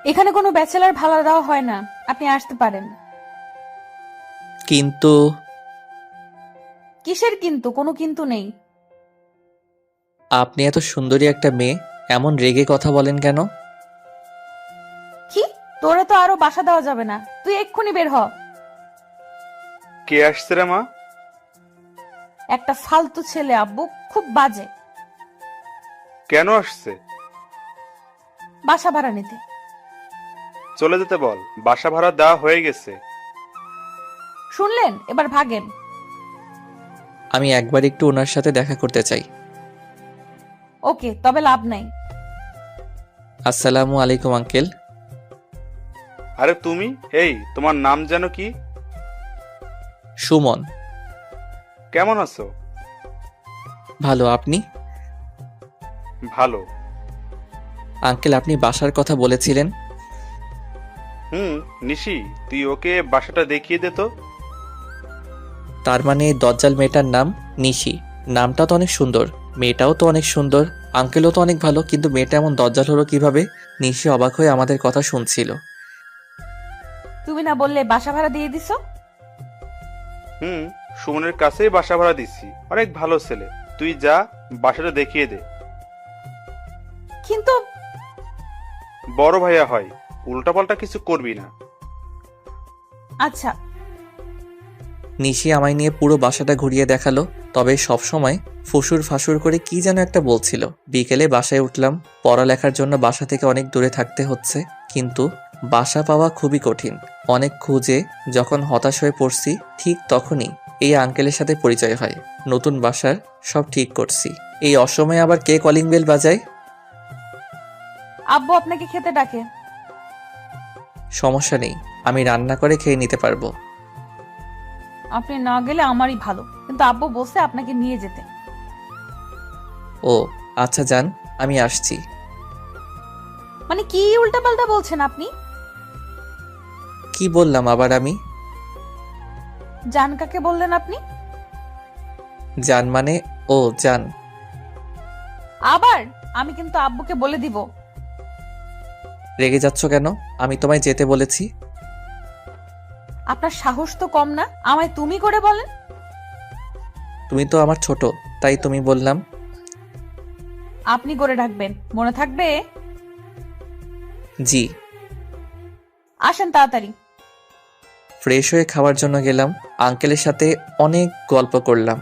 এখানে কোনো ব্যাচেলার ভাড়া দেওয়া হয় না, আপনি আসতে পারেন। কিন্তু কিসের কিন্তু? কোনো কিন্তু নেই। আপনি এত সুন্দরী একটা মেয়ে, এমন রেগে কথা বলেন কেন? কি? তোরে তো আরো বাসা দেওয়া যাবে না, তুই এক্ষুনি বের হ। কে আসছে রে মা? একটা ফালতু ছেলে আব্বু, খুব বাজে। কেন আসছে? বাসা ভাড়া নিতে। চলে যেতে বল, বাসা ভাড়া দেওয়া হয়ে গেছে। শুনলেন? এবার ভাগেন। আমি একবার একটু ওনার সাথে দেখা করতে চাই। ওকে, তবে লাভ নাই। আসসালামু আলাইকুম আঙ্কেল। আরে তুমি, এই তোমার নাম যেন কি? সুমন। কেমন আছো? ভালো, আপনি? ভালো। আঙ্কেল, আপনি বাসার কথা বলেছিলেন। নিশি, তুই ওকে বাসাটা দেখিয়ে দে তো। তার মানে এই দজ্জাল মেয়েটার নাম নিশি। নামটা তো অনেক সুন্দর, মেয়েটাও তো অনেক সুন্দর, আঙ্কেলও তো অনেক ভালো, কিন্তু মেয়েটা এমন দজ্জাল হলো কিভাবে? নিশি অবাক হয়ে আমাদের কথা শুনছিল। তুমি না বললে বাসা ভাড়া দিয়ে দিছো? সুমনের কাছেই বাসা ভাড়া দিচ্ছি, অনেক ভালো ছেলে। তুই যা, বাসাটা দেখিয়ে দে। কিন্তু বড় ভাইয়া হয়, উল্টাপাল্টা কিছু করবি না। আচ্ছা। নিশি আমায় নিয়ে পুরো বাসাটা ঘুরিয়ে দেখালো, তবে সব সময় ফুসুর ফাসুর করে কি যেন একটা বলছিল। বিকেলে বাসায় উঠলাম। পড়ালেখার জন্য বাসা থেকে অনেক দূরে থাকতে হচ্ছে, কিন্তু বাসা পাওয়া খুবই কঠিন। অনেক খুঁজে যখন হতাশ হয়ে পড়ছি, ঠিক তখনই এই আঙ্কেলের সাথে পরিচয় হয়। নতুন বাসার সব ঠিক করছি, এই অসময়ে আবার কে কলিং বেল বাজায়? আব্বু আপনাকে খেতে ডাকে। সমস্যা নেই, আমি রান্না করে খেয়ে নিতে পারবো। আপনি না গেলে আমারই ভালো, কিন্তু আব্বু বলছে আপনাকে নিয়ে যেতে। ও আচ্ছা, যান, আমি আসছি। মানে কি উল্টাপাল্টা বলছেন আপনি? কি বললাম আবার আমি? জান কাকে বললেন আপনি? যান মানে? ও যান। আবার? আমি কিন্তু আব্বুকে বলে দিব। রেগে যাচ্ছ কেন? আমি তোমায় যেতে বলেছি। আপনার সাহস তো কম না, আমায় তুমি করে বলেন। তুমি তো আমার ছোট, তাই তুমি বললাম। আপনি করে ডাকবেন, মনে থাকবে? জি। আসেন তাড়াতাড়ি। ফ্রেশ হয়ে খাওয়ার জন্য গেলাম। আঙ্কেলের সাথে অনেক গল্প করলাম।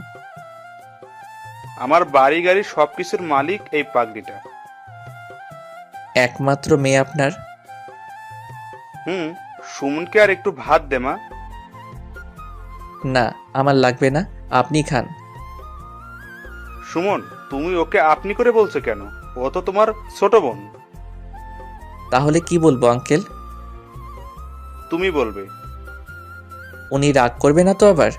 আমার বাড়ি গাড়ি সবকিছুর মালিক এই পাগড়িটা। একমাত্র মেয়ে আপনার? সুমনকে আর একটু ভাত দে মা। না, আমার লাগবে না, আপনি খান। সুমন, তুমি ওকে আপনি করে বলছো কেন? ও তো তোমার ছোট বোন। তাহলে কি বলবো আঙ্কেল? তুমি বলবে। উনি রাগ করবে না তো আবার?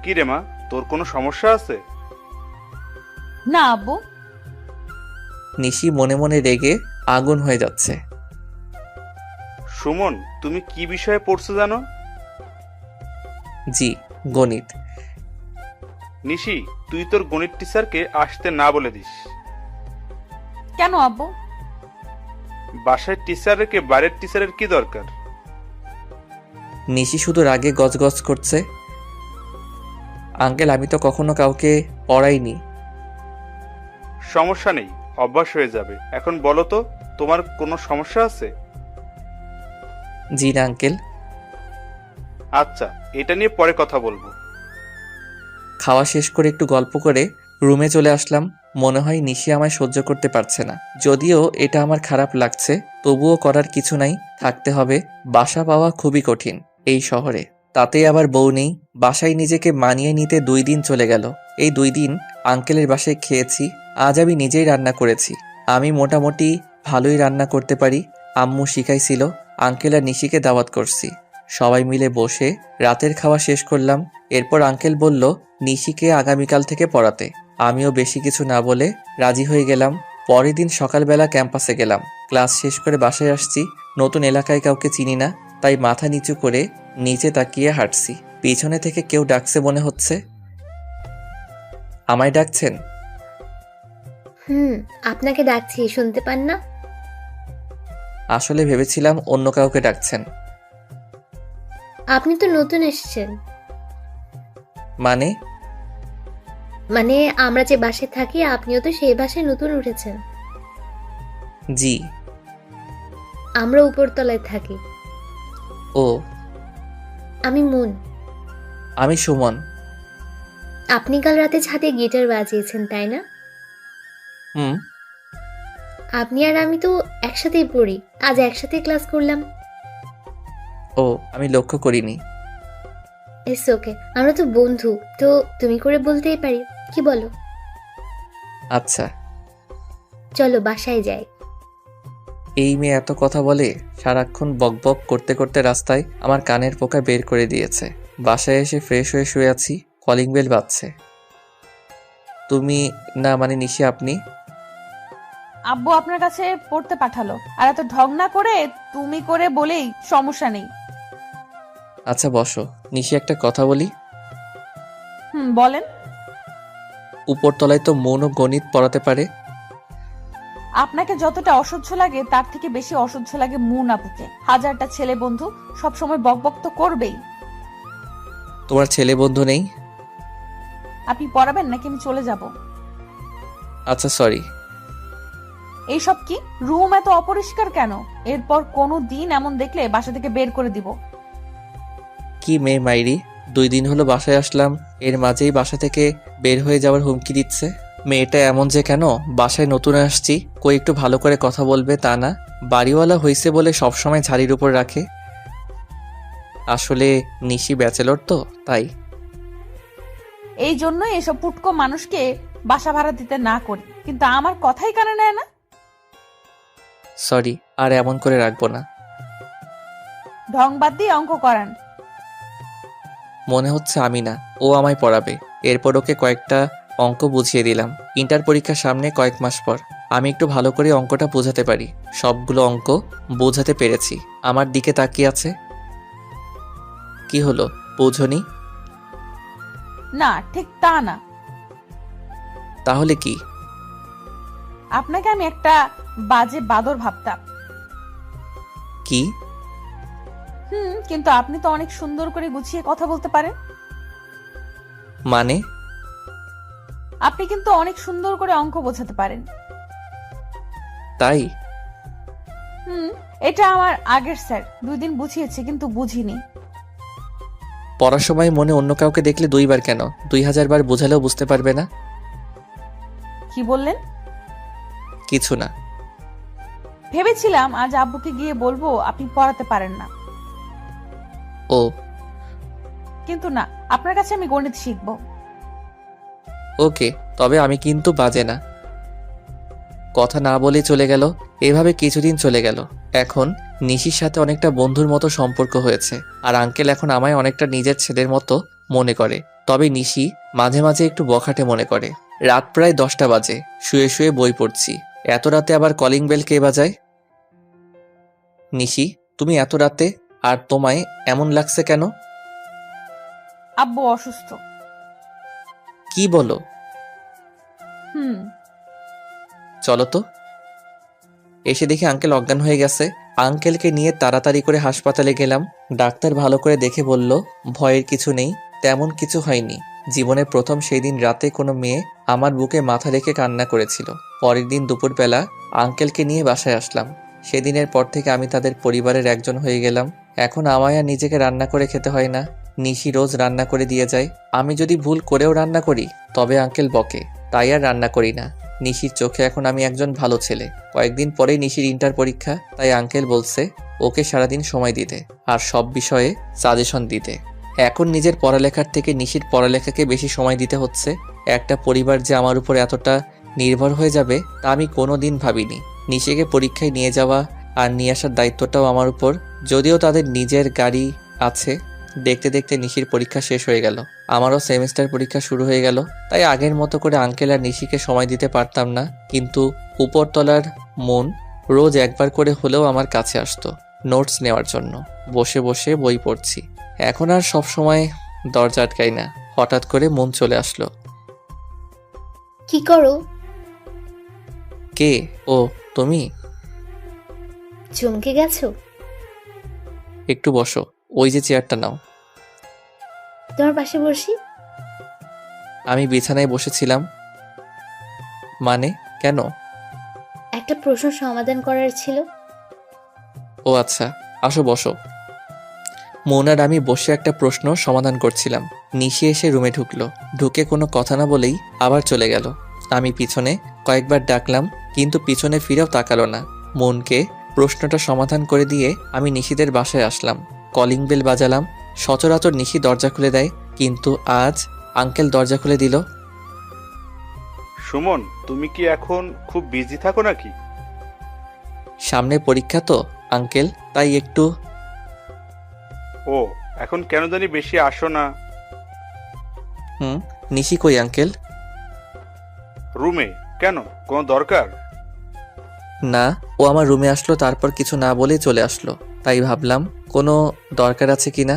কি রে মা, তোর কোনো সমস্যা আছে? না আব্বু। নিশি মনে মনে রেগে আগুন হয়ে যাচ্ছে। সুমন, তুমি কি বিষয়ে পড়ছো জানো? জি, গণিত। নিশি, তুই তোর গণিত টিচারকে আসতে না বলে দিস। কেন আব্বু? বাসায় টিচার রেখে বাইরের টিচারের কি দরকার? নিশি শুধু রাগে গজগজ করছে। আঙ্কেল, আমি তো কখনো কাউকে পড়াইনি। সমস্যা নেই, অভ্যাস হয়ে যাবে। এখন বলো তো, তোমার কোনো সমস্যা আছে? জি না আঙ্কেল। আচ্ছা, এটা নিয়ে পরে কথা বলবো। খাওয়া শেষ করে একটু গল্প করে রুমে চলে আসলাম। মনে হয় নিশি আমায় সহ্য করতে পারছে না। যদিও এটা আমার খারাপ লাগছে, তবুও করার কিছু নাই, থাকতে হবে। বাসা পাওয়া খুবই কঠিন এই শহরে, তাতে আবার বউ নেই। বাসায় নিজেকে মানিয়ে নিতে 2 দিন চলে গেল। এই 2 দিন আঙ্কেলের বাসায় খেয়েছি। আজ আমি নিজেই রান্না করেছি। আমি মোটামুটি ভালোই রান্না করতে পারি, আম্মু শিখাইছিল। আঙ্কেল আর নিশিকে দাওয়াত করছি। সবাই মিলে বসে রাতের খাওয়া শেষ করলাম। এরপর আঙ্কেল বলল নিশিকে আগামীকাল থেকে পড়াতে। আমিও বেশি কিছু না বলে রাজি হয়ে গেলাম। পরের দিন সকালবেলা ক্যাম্পাসে গেলাম। ক্লাস শেষ করে বাসায় আসছি। নতুন এলাকায় কাউকে চিনি না, তাই মাথা নিচু করে নিচে তাকিয়ে হাঁটছি। পিছনে থেকে কেউ ডাকছে মনে হচ্ছে। আমায় ডাকছেন? হুম, আপনাকে ডাকছি, শুনতে পান না? আসলে ভেবেছিলাম অন্য কাউকে ডাকছেন। আপনি তো নতুন এসেছেন। মানে? মানে আমরা যে বাসায় থাকি আপনিও তো সেই বাসায় নতুন উঠেছেন। জি। আমরা উপরতলায় থাকি। ও। আমি মুন। আমি সুমন। আপনি কাল রাতে ছাদে গিটার বাজিয়েছেন তাই না? হুম। আপনি আর আমি তো একসাথেই পড়ি, আজ একসাথে ক্লাস করলাম। ও, আমি লক্ষ্য করিনি। ইটস ওকে, আমরা তো বন্ধু, তো তুমি করে বলতেই পারি, কি বলো? আচ্ছা। চলো বাসায় যাই। এই মেয়ে এত কথা বলে, সারাক্ষণ বকবক করতে করতে রাস্তায় আমার কানের পোকা বের করে দিয়েছে। বাসায় এসে ফ্রেশ হয়ে শুয়ে আছি, কলিং বেল বাজছে। তুমি? না মানে নিশি, আপনি? আব্বু আপনার কাছে পড়তে পাঠালো, আর এত ঢং না করে তুমি করে বলেই সমস্যা নেই। আচ্ছা বসো। নিশি, একটা কথা বলি। বলেন। উপরতলায় তো মৌন গণিত পড়াতে পারে। আপনাকে যতটা অসহ্য লাগে তার থেকে বেশি অসহ্য লাগে মুন আপুকে। হাজারটা ছেলে বন্ধু, সব সময় বকবক তো করবেই। তোমার ছেলে বন্ধু নেই? আপনি পড়াবেন নাকি আমি চলে যাব? আচ্ছা সরি। এইসব কি? রুম এত অপরিষ্কার কেন? এরপর কোনো দিন এমন দেখলে বাসা থেকে বের করে দিব। কি মেয়ে মাইরি, 2 দিন হলো বাসায় আসলাম, এর মাঝেই বাসা থেকে বের হয়ে যাওয়ার হুমকি দিচ্ছে। মেয়েটা এমন যে কেন? বাসায় নতুন আসছি, কই একটু ভালো করে কথা বলবে তা না, বাড়িওয়ালা হইছে বলে সবসময় ঝাড়ির উপর রাখে। আসলে নিশি ব্যাচেলর তো, তাই। এই জন্যই এসব পুটকো মানুষকে বাসা ভাড়া দিতে না করি, কিন্তু আমার কথাই কানে নেয় না। সরি, আর এমন করে রাখবো না। ঢং বাদ দিয়ে অঙ্ক করান। মনে হচ্ছে আমি না, ও আমায় পড়াবে। এরপর ওকে কয়েকটা অঙ্ক বুঝিয়ে দিলাম। ইন্টার পরীক্ষার সামনে কয়েক মাস পর আমি একটু ভালো করে অঙ্কটা বোঝাতে পারি। সবগুলো অঙ্ক বোঝাতে পেরেছি। আমার দিকে তাকিয়ে আছে। কি হলো, বোঝনি? না, ঠিক তা না। তাহলে কি? আপনাকে আমি একটা বাজে বাদর ভাবতাম। কি? কিন্তু আপনি তো অনেক সুন্দর করে গুছিয়ে কথা বলতে পারেন। মানে? আপনি কিন্তু অনেক সুন্দর করে অঙ্ক বোঝাতে পারেন। তাই? এটা আমার আগের স্যার 2 দিন বুঝিয়েছে, কিন্তু বুঝিনি। পড়ার সময় মনে অন্য কাউকে দেখলে 2 বার কেন, 2000 বার বোঝালেও বুঝতে পারবে না। কি বললেন? কিছু না। ভেবেছিলাম আজ আব্বুকে গিয়ে বলবো আপনি পড়াতে পারেন না, ও। কিন্তু না, আপনার কাছে আমি গণিত শিখবো। ওকে, তবে আমি কিন্তু বাজে না। কথা না বলে চলে গেল। এভাবে কিছুদিন চলে গেল। এখন নিশির সাথে অনেকটা বন্ধুর মতো সম্পর্ক হয়েছে, আর আঙ্কেল এখন আমায় অনেকটা নিজের ছেলের মতো মনে করে। তবে নিশি মাঝে মাঝে একটু বখাটে মনে করে। রাত প্রায় 10টা বাজে, শুয়ে শুয়ে বই পড়ছি। এত রাতে আবার কলিং বেল কে বাজায়? নিশি, তুমি এত রাতে, আর তোমায় এমন লাগছে কেন? আব্বু অসুস্থ। কি বলো? চলো তো। এসে দেখি আঙ্কেল অজ্ঞান হয়ে গেছে। আঙ্কেলকে নিয়ে তাড়াতাড়ি করে হাসপাতালে গেলাম। ডাক্তার ভালো করে দেখে বলল, ভয়ের কিছু নেই, তেমন কিছু হয়নি। জীবনের প্রথম সেই দিন রাতে কোনো মেয়ে আমার বুকে মাথা রেখে কান্না করেছিল। পরের দিন দুপুরবেলা আঙ্কেলকে নিয়ে বাসায় আসলাম। সেদিনের পর থেকে আমি তাদের পরিবারের একজন হয়ে গেলাম। এখন আমায় আর নিজেকে রান্না করে খেতে হয় না, নিশি রোজ রান্না করে দিয়ে যায়। আমি যদি ভুল করেও রান্না করি তবে আঙ্কেল বকে, তাই আর রান্না করি না। নিশির চোখে এখন আমি একজন ভালো ছেলে। কয়েকদিন পরেই নিশির ইন্টার পরীক্ষা, তাই আঙ্কেল বলছে ওকে সারাদিন সময় দিতে আর সব বিষয়ে সাজেশন দিতে। এখন নিজের পড়ালেখার থেকে নিশির পড়ালেখাকে বেশি সময় দিতে হচ্ছে। একটা পরিবার যে আমার উপর এতটা নির্ভর হয়ে যাবে তা আমি কোনোদিন ভাবিনি। নিশিকে পরীক্ষায় নিয়ে যাওয়া আর নিয়ে আসার দায়িত্বটাও আমার উপর। যদিও তাদের নিজের গাড়ি আছে। দেখতে দেখতে নিশির পরীক্ষা শেষ হয়ে গেল, আমারও সেমিস্টার পরীক্ষা শুরু হয়ে গেল। তাই আগের মতো করে আঙ্কেল আর নিশিকে সময় দিতে পারতাম না, কিন্তু উপরতলার মন রোজ একবার করে হলেও আমার কাছে আসতো নোটস নেওয়ার জন্য। বসে বসে বই পড়ছি। এখন আর সব সময় দরজা আটকাই না। হঠাৎ করে মন চলে আসলো। কি করো? কে? ও তুমি? চমকে গেছো? একটু বসো, ওই যে চেয়ারটা নাও। তোমার পাশে বসি। আমি বিছানায় বসেছিলাম। মানে কেন? একটা প্রশ্ন সমাধান করার ছিল। ও আচ্ছা, আসো বসো। মৌন আর আমি বসে একটা প্রশ্ন সমাধান করছিলাম। নিশি এসে রুমে ঢুকলো, ঢুকে কোনো কথা না বলেই আবার চলে গেল। আমি পিছনে কয়েকবার ডাকলাম, কিন্তু পিছনে ফিরেও তাকালো না। মনকে প্রশ্নটা সমাধান করে দিয়ে আমি নিশিদের বাসায় আসলাম। Calling bell বাজালাম। সচরাচর নিশি দরজা খুলে দেয়, কিন্তু আজ আঙ্কেল দরজা খুলে দিল। সুমন, তুমি কি এখন খুব বিজি থাকো নাকি? সামনে পরীক্ষা তো আঙ্কেল, তাই একটু। ও, এখন কেন জানি বেশি আসো না। নিশি কই আঙ্কেল? রুমে। কেন, কোনো দরকার? না, ও আমার রুমে আসলো, তারপর কিছু না বলেই চলে আসলো, তাই ভাবলাম কোনো দরকার আছে কিনা।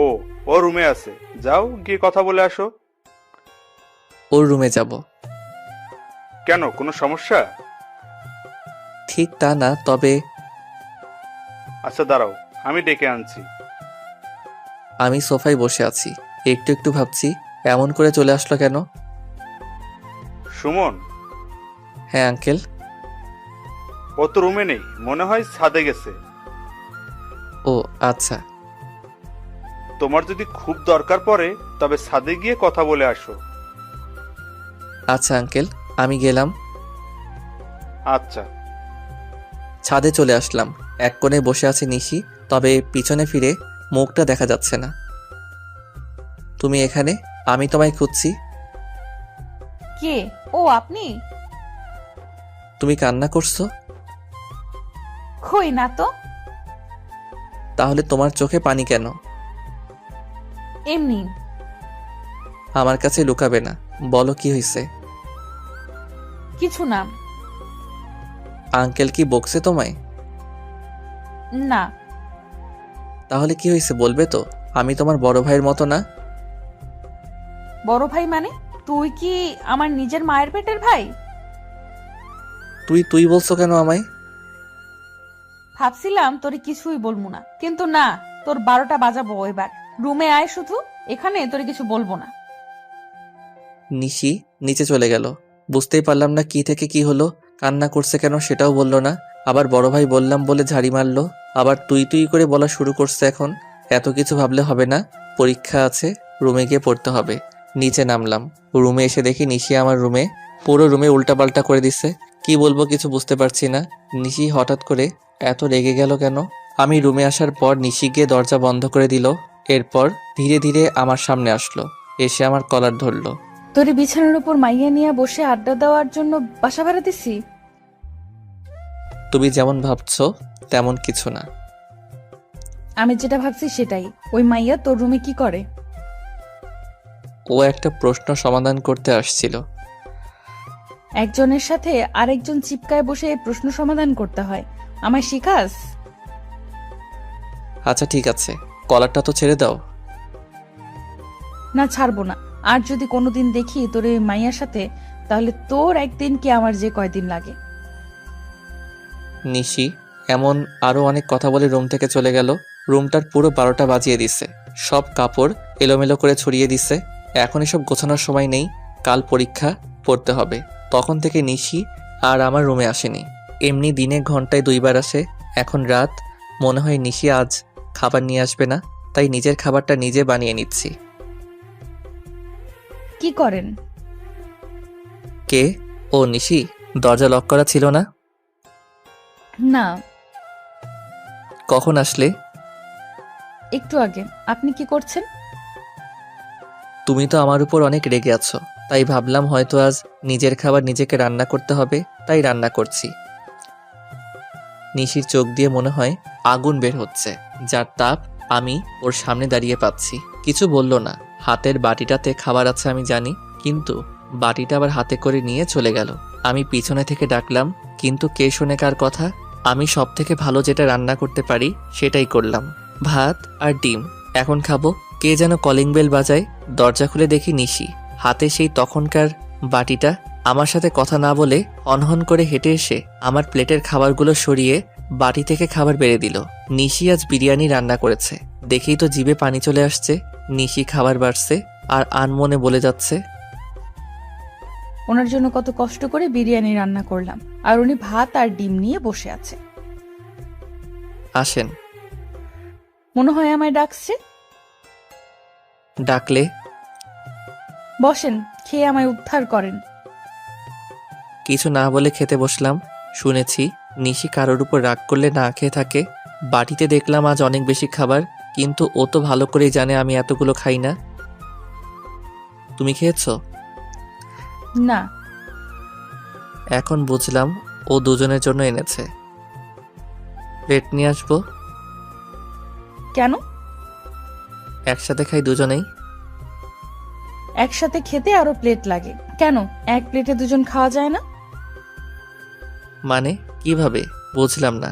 ও, ও রুমে আছে, যাও গিয়ে কথা বলে আসো। ওর রুমে যাব? কেন, কোনো সমস্যা? ঠিক তা না, তবে আচ্ছা দাঁড়াও, আমি ডেকে আনছি। আমি সোফায় বসে আছি, একটু একটু ভাবছি এমন করে চলে আসলো কেন। সুমন, হ্যাঁ আঙ্কেল। ও তো রুমে নেই, মনে হয় ছাদে গেছে। ও আচ্ছা। তোমার যদি খুব দরকার পড়ে তবে ছাদে গিয়ে কথা বলে আসো। আচ্ছা আঙ্কেল, আমি গেলাম। আচ্ছা। ছাদে চলে আসলাম। এক কোণে বসে আছে নিশি, তবে পিছনে ফিরে মুখটা দেখা যাচ্ছে না। তুমি এখানে? আমি তোমায় খুঁজছি। কে? ও আপনি? তুমি কান্না করছো? কই না তো। তাহলে তোমার চোখে পানি কেন? এমনি। আমার কাছে লুকাবে না, বলো কি হয়েছে। কিছু না। আঙ্কেল কি বকছে তোমায়? না। তাহলে কি হয়েছে বলবে তো? আমি তোমার বড় ভাইয়ের মতো না? বড় ভাই মানে? তুই কি আমার নিজের মায়ের পেটের ভাই? তুই বলছো কেন আমায়? ভাবছিলাম তোরে কিছুই বলবো না, কিন্তু না, তোর 12টা বাজাবো এবার। রুমে আয় শুধু, এখানে তোরে কিছু বলবো না। নিশি নিচে চলে গেল। বুঝতেই পারলাম না কি থেকে কি হলো। কান্না করছে কেন সেটাও বলল না। আবার বড় ভাই বললাম বলে ঝাড়ি মারলো। আবার তুই করে বলা শুরু করছে। এখন এত কিছু ভাবলে হবে না, পরীক্ষা আছে, রুমে গিয়ে পড়তে হবে। নিচে নামলাম। রুমে এসে দেখি নিশি আমার রুমে, পুরো রুমে উল্টাপাল্টা করে দিছে। কি বলবো কিছু বুঝতে পারছি না। নিশি হঠাৎ করে এত রেগে গেল কেন? আমি রুমে আসার পর নিশি গিয়ে দরজা বন্ধ করে দিল। এরপর ধীরে ধীরে আমার সামনে আসলো, এসে আমার কলার ধরলো। তোরে বিছানার উপর মাইয়া নিয়ে বসে আড্ডা দেওয়ার জন্য বাসা ভাড়া দিছি? তুমি যেমন ভাবছো তেমন কিছু না। আমি যেটা ভাবছি সেটাই। ওই মাইয়া তোর রুমে কি করে? ও একটা প্রশ্ন সমাধান করতে আসছিল। একজনের সাথে আরেকজন চিপকায় বসে এই প্রশ্ন সমাধান করতে হয়? আমায় শিখাস? আচ্ছা ঠিক আছে, কলারটা তো ছেড়ে দাও। না, ছাড়বো না। আর যদি কোনোদিন দেখি তোর এই মাইয়ার সাথে, তাহলে তোর একদিন কি আমার যে কয়দিন লাগে। নিশি এমন আরো অনেক কথা বলে রুম থেকে চলে গেল। রুমটার পুরো 12টা বাজিয়ে দিছে। সব কাপড় এলোমেলো করে ছড়িয়ে দিছে। এখন এসব গোছানোর সময় নেই, কাল পরীক্ষা, পড়তে হবে। তখন থেকে নিশি আর আমার রুমে আসেনি। এমনি দিনে ঘন্টায় 2বার আসে। এখন রাত, মনে হয় নিশি আজ খাবার নিয়ে আসবে না, তাই নিজের খাবারটা নিজে বানিয়ে নিচ্ছি। কি করেন? কে? ও নিশি, দরজা লক করা ছিল না? না, কখন আসলে? একটু আগে। আপনি কি করছেন? তুমি তো আমার উপর অনেক রেগে আছো, তাই ভাবলাম হয়তো আজ নিজের খাবার নিজেকে রান্না করতে হবে, তাই রান্না করছি। নিশির চোখ দিয়ে মনে হয় আগুন বের হচ্ছে, যার তাপ আমি ওর সামনে দাঁড়িয়ে পাচ্ছি। কিছু বলল না। হাতের বাটিটাতে খাবার আছে আমি জানি, কিন্তু বাটিটা আবার হাতে করে নিয়ে চলে গেল। আমি পিছনে থেকে ডাকলাম, কিন্তু কে শোনে কার কথা। আমি সব থেকে ভালো যেটা রান্না করতে পারি সেটাই করলাম, ভাত আর ডিম। এখন খাবো। কে যেন কলিং বেল বাজায়। দরজা খুলে দেখি নিশি, হাতে সেই তখনকার বাটিটা। আমার সাথে কথা না বলে হনহন করে হেঁটে এসে আমার প্লেটের খাবারগুলো সরিয়ে বাটি থেকে খাবার বেড়ে দিল। নিশি আজ বিরিয়ানি রান্না করেছে দেখেই তো জিভে পানি চলে আসছে। নিশি খাবার বাড়ছে আর আনমনে বলে যাচ্ছে, ওনার জন্য কত কষ্ট করে বিরিয়ানি রান্না করলাম, আর উনি ভাত আর ডিম নিয়ে বসে আছে। আসেন। মনে হয় আমায় ডাকছে। ডাকলে বসেন, খেয়ে আমায় উদ্ধার করেন। কিছু না বলে খেতে বসলাম। শুনেছি নিশি কারোর উপর রাগ করলে না খেয়ে থাকে। বাটিতে দেখলাম আজ অনেক বেশি খাবার, কিন্তু ও তো ভালো করেই জানে আমি এতগুলো খাই না। তুমি খেয়েছো? না। এখন বুঝলাম ও দুজনের জন্য এনেছে। প্লেট নিয়ে আসবো? কেন? একসাথে খাই দুজনেই। একসাথে খেতে আরো প্লেট লাগে কেন? এক প্লেটে দুজন খাওয়া যায় না? মানে কিভাবে? বুঝলাম না।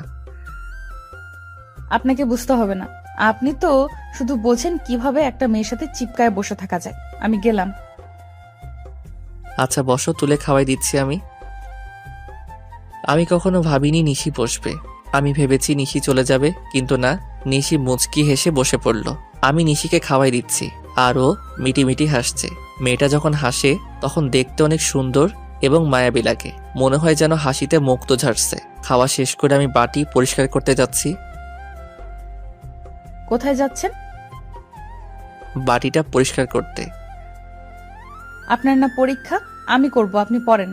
আপনাকে বুঝতে হবে না, আপনি তো শুধু বোঝেন কিভাবে একটা মেয়ের সাথে চিপকায় বসে থাকা যায়। আমি গেলাম। আচ্ছা বসো, তুলে খাওয়াই দিচ্ছি আমি। আমি কখনো ভাবিনি নিশি বসবে। আমি ভেবেছি নিশি চলে যাবে, কিন্তু না, নিশি মুচকি হেসে বসে পড়ল। আমি নিশিকে খাওয়াই দিচ্ছি আর ও মিটিমিটি হাসছে। মেয়েটা যখন হাসে তখন দেখতে অনেক সুন্দর এবং মায়াবী লাগে। মনে হয় যেন হাসিতে মুক্ত ঝাড়ছে। খাওয়া শেষ করে আমি বাটি পরিষ্কার করতে যাচ্ছি। কোথায় যাচ্ছেন? বাটিটা পরিষ্কার করতে। আপনার না পরীক্ষা? আমি করব, আপনি পড়েন।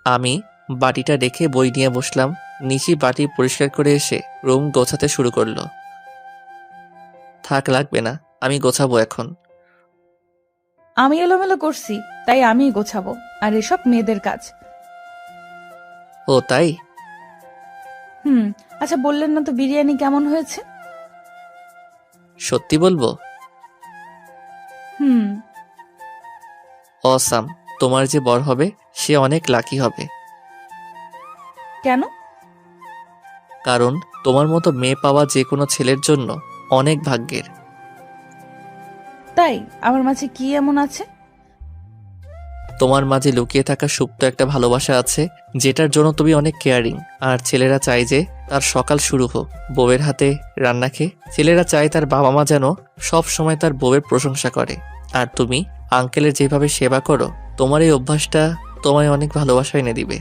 আমি বাটিটা রেখে বই নিয়ে বসলাম। নিশি বাটি পরিষ্কার করে এসে রুম গোছাতে শুরু করলো। থাক, লাগবে না, আমি গোছাবো এখন। আমি এলোমেলো করছি, তাই আমিই গোছাবো, আর এসব মেয়েদের কাজ। ও তাই? আচ্ছা, বললেন না তো বিরিয়ানি কেমন হয়েছে? সত্যি বলবো? হুম। অসাম। তোমার যে বর হবে সে অনেক লাকি হবে। কেন? কারণ তোমার মতো মেয়ে পাওয়া যে কোনো ছেলের জন্য অনেক ভাগ্যের। তাই? আমার মাঝে কি এমন আছে? তোমার মাঝে লুকিয়ে থাকা সুপ্ত একটা ভালোবাসা আছে, যেটার জন্য তুমি অনেক কেয়ারিং। আর ছেলেরা চায় যে তার সকাল শুরু হোক বউয়ের হাতে রান্না খেয়ে। ছেলেরা চায় তার বাবা মা যেন সব সময় তার বউয়ের প্রশংসা করে। আর তুমি আঙ্কেলের যেভাবে সেবা করো, তোমার এই অভ্যাসটা তোমায় অনেক ভালোবাসা এনে দিবে।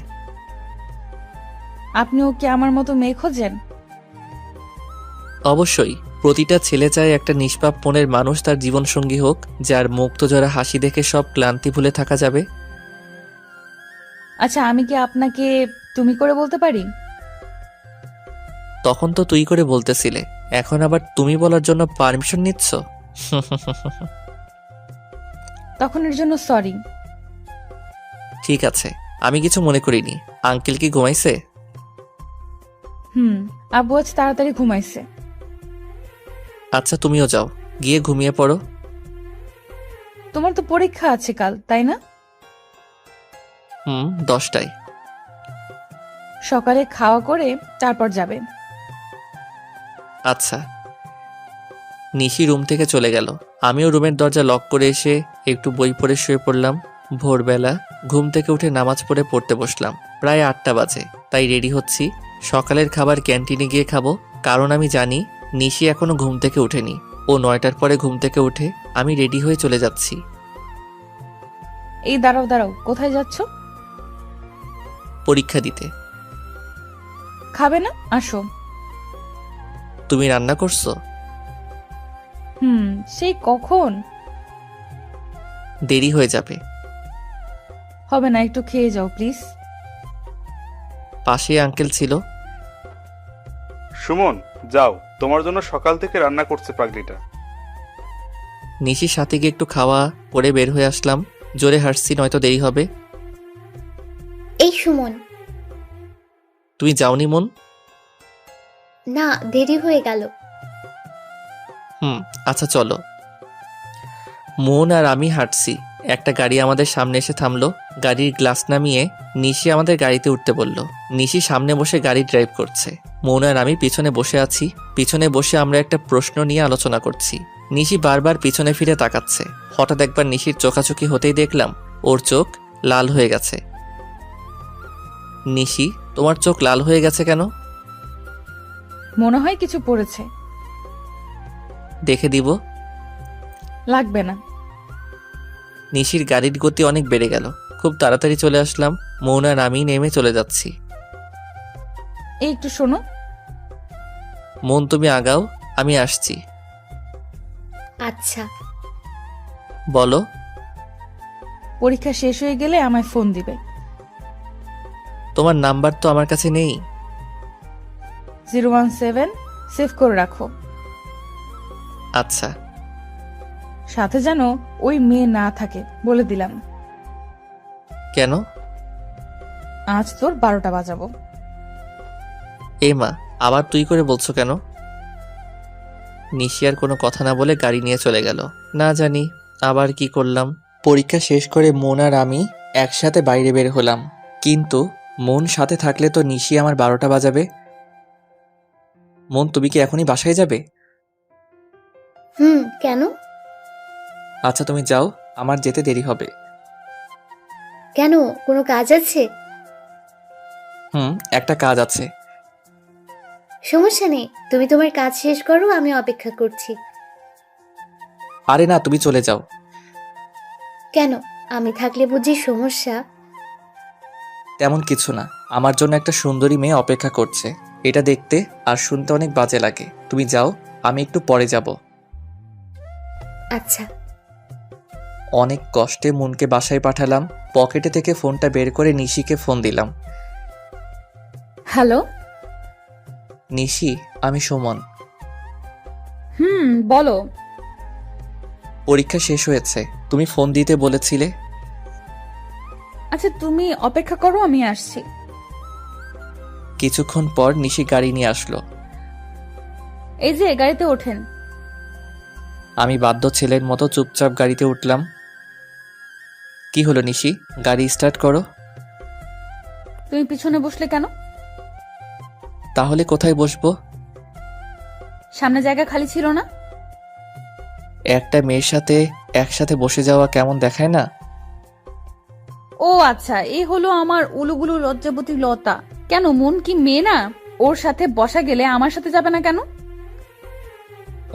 আপনিও কি আমার মতো মেয়ে খোঁজেন? অবশ্যই। প্রতিটা ছেলে চায় একটা নিষ্পাপ মনের মানুষ তার জীবনসঙ্গী হোক, যার মুক্ত জরা হাসি দেখে সব ক্লান্তি ভুলে থাকা যাবে। আচ্ছা, আমি কি আপনাকে তুমি করে বলতে পারি? তখন তো তুই করে বলতেছিলে, এখন আবার তুমি বলার জন্য পারমিশন নিচ্ছ? তখন এর জন্য সরি। ঠিক আছে, আমি কিছু মনে করিনি। আঙ্কেল কি ঘুমাইছে? আব্বু আজ তাড়াতাড়ি ঘুমাইছে। আচ্ছা তুমিও যাও, গিয়ে ঘুমিয়ে পড়ো। তোমার তো পরীক্ষা আছে কাল, তাই না? 10টায়। সকালে খাওয়া করে তারপর যাবে। আচ্ছা। নিশি রুম থেকে চলে গেল। আমিও রুমের দরজা লক করে এসে একটু বই পড়ে শুয়ে পড়লাম। ভোরবেলা ঘুম থেকে উঠে নামাজ পড়তে বসলাম। প্রায় 8টা বাজে, তাই রেডি হচ্ছি। সকালের খাবার ক্যান্টিনে গিয়ে খাবো, কারণ আমি জানি নিশি এখনো ঘুম থেকে উঠেনি। ও 9টার পরে ঘুম থেকে উঠে। আমি রেডি হয়ে চলে যাচ্ছি। এই দাঁড়াও দাঁড়াও, কোথায় যাচ্ছ? পরীক্ষা দিতে। খাবে না? আসো। তুমি রান্না করছো? সেই কখন? দেরি হয়ে যাবে। হবে না, একটু খেয়ে যাও প্লিজ। পাশে আঙ্কেল ছিল। সুমন, যাও, তোমার জন্য সকাল থেকে রান্না করছে পাগলিটা। নিশির সাথে গিয়ে একটু খাওয়া করে বের হয়ে আসলাম। জোরে হাঁটছি, নয়তো দেরি হবে। এই সুমন। তুমি যাওনি মন? না, দেরি হয়ে গেল। আচ্ছা চলো। মন আর আমি হাঁটছি। একটা গাড়ি আমাদের সামনে এসে থামলো। গাড়ির গ্লাস নামিয়ে নিশি আমাদের গাড়িতে উঠতে বলল। নিশি সামনে বসে গাড়ি ড্রাইভ করছে। মন আর আমি পিছনে বসে আছি। পিছনে বসে আমরা একটা প্রশ্ন নিয়ে আলোচনা করছি। নিশি বারবার পিছনে ফিরে তাকাচ্ছে। হঠাৎ একবার নিশির চোখাচোখি হতেই দেখলাম ওর চোখ লাল হয়ে গেছে। নিশি, তোমার চোখ লাল হয়ে গেছে কেন? মনে হয় কিছু পড়েছে। দেখে দিব? লাগবে না। নিশির গাড়ির গতি অনেক বেড়ে গেল। খুব তাড়াতাড়ি চলে আসলাম। মৌন আর আমি নেমে চলে যাচ্ছি। এই একটু শোনো। মন, তুমি আগাও, আমি আসছি। আচ্ছা। বলো। পরীক্ষা শেষ হয়ে গেলে আমায় ফোন দিবে। তোমার নাম্বার তো আমার কাছে নেই। 017 সেভ করে রাখো। আচ্ছা। সাথে যেন ওই মেয়ে না থাকে, বলে দিলাম। কেন? আজ তোর 12টা বাজাবো। এই মা, আবার তুই করে বলছো কেন? নিশি আর কোনো কথা না বলে গাড়ি নিয়ে চলে গেল। না জানি আবার কি করলাম। পরীক্ষা শেষ করে মন আর আমি একসাথে বাইরে বের হলাম, কিন্তু মন সাথে থাকলে তো নিশি আমার 12টা বাজাবে। মন, তুমি কি এখনই বাসায় যাবে? কেন? আচ্ছা তুমি যাও, আমার যেতে দেরি হবে। কেন, কোনো কাজ আছে? একটা কাজ আছে। সমস্যা নেই, তুমি তোমার কাজ শেষ করো, আমি অপেক্ষা করছি। আরে না, তুমি চলে যাও। কেন, আমি থাকলে বুঝি সমস্যা? তেমন কিছু না, আমার জন্য একটা সুন্দরী মেয়ে অপেক্ষা করছে। এটা দেখতে আর শুনতে অনেক বাজে লাগে। তুমি যাও, আমি একটু পরে যাব। আচ্ছা। অনেক কষ্টে মনকে বাসায় পাঠালাম। পকেটে থেকে ফোনটা বের করে নিশিকে ফোন দিলাম। হ্যালো। নিশি, আমি সুমন। বলো। পরীক্ষা শেষ হয়েছে, তুমি ফোন দিতে বলেছিলে। আচ্ছা তুমি অপেক্ষা করো, আমি আসছি। কিছুক্ষণ পর নিশি গাড়ি নিয়ে আসলো। এই যে গাড়িতে ওঠেন। আমি বাধ্য ছেলের মতো চুপচাপ গাড়িতে উঠলাম। কি হলো নিশি, গাড়ি স্টার্ট করো। তুমি পিছনে বসলে কেন? তাহলে কোথায় বসবো? সামনে জায়গা খালি ছিল না? একটা মেয়ের সাথে একসাথে বসে যাওয়া কেমন দেখায় না? ও আচ্ছা, এই হলো আমার উলুগুলু লজ্জাবতী লতা। কেন, মন কি মেয়ে না? ওর সাথে বসা গেলে আমার সাথে যাবে না কেন?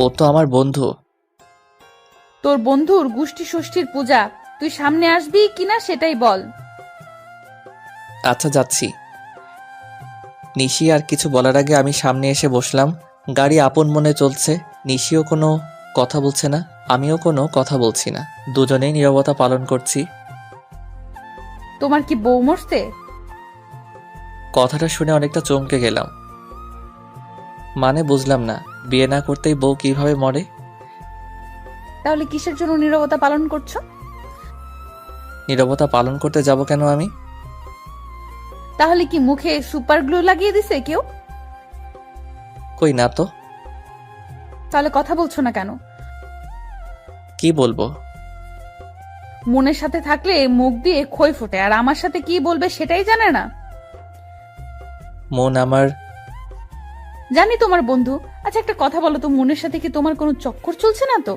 ও তো আমার বন্ধু। তোর বন্ধুর গোষ্ঠী ষষ্ঠীর পূজা, তুই সামনে আসবি কিনা সেটাই বল। আচ্ছা যাচ্ছি। নিশি আর কিছু বলার আগে আমি সামনে এসে বসলাম। গাড়ি আপন মনে চলছে। নিশিও কোনো কথা বলছে না, আমিও কোনো কথা বলছি না। দুজনেই নীরবতা পালন করছি। তোমার কি বউ মরছে? কথাটা শুনে অনেকটা চমকে গেলাম। মানে বুঝলাম না, বিয়ে না করতেই বউ কিভাবে মরে? তাহলে কিসের জন্য নীরবতা পালন করছো? নীরবতা পালন করতে যাব কেন আমি? তাহলে কি মুখে সুপার গ্লু লাগিয়ে দিছে কেউ? কই না তো। তাহলে কথা বলছো না কেন? কি বলবো? মনের সাথে থাকলে মুখ দিয়ে খই ফোটে, আর আমার সাথে কি বলবে সেটাই জানে না। মন আমার। জানি তোমার বন্ধু। আচ্ছা একটা কথা বলো তো, মনের সাথে কি তোমার কোনো চক্কর চলছে না তো?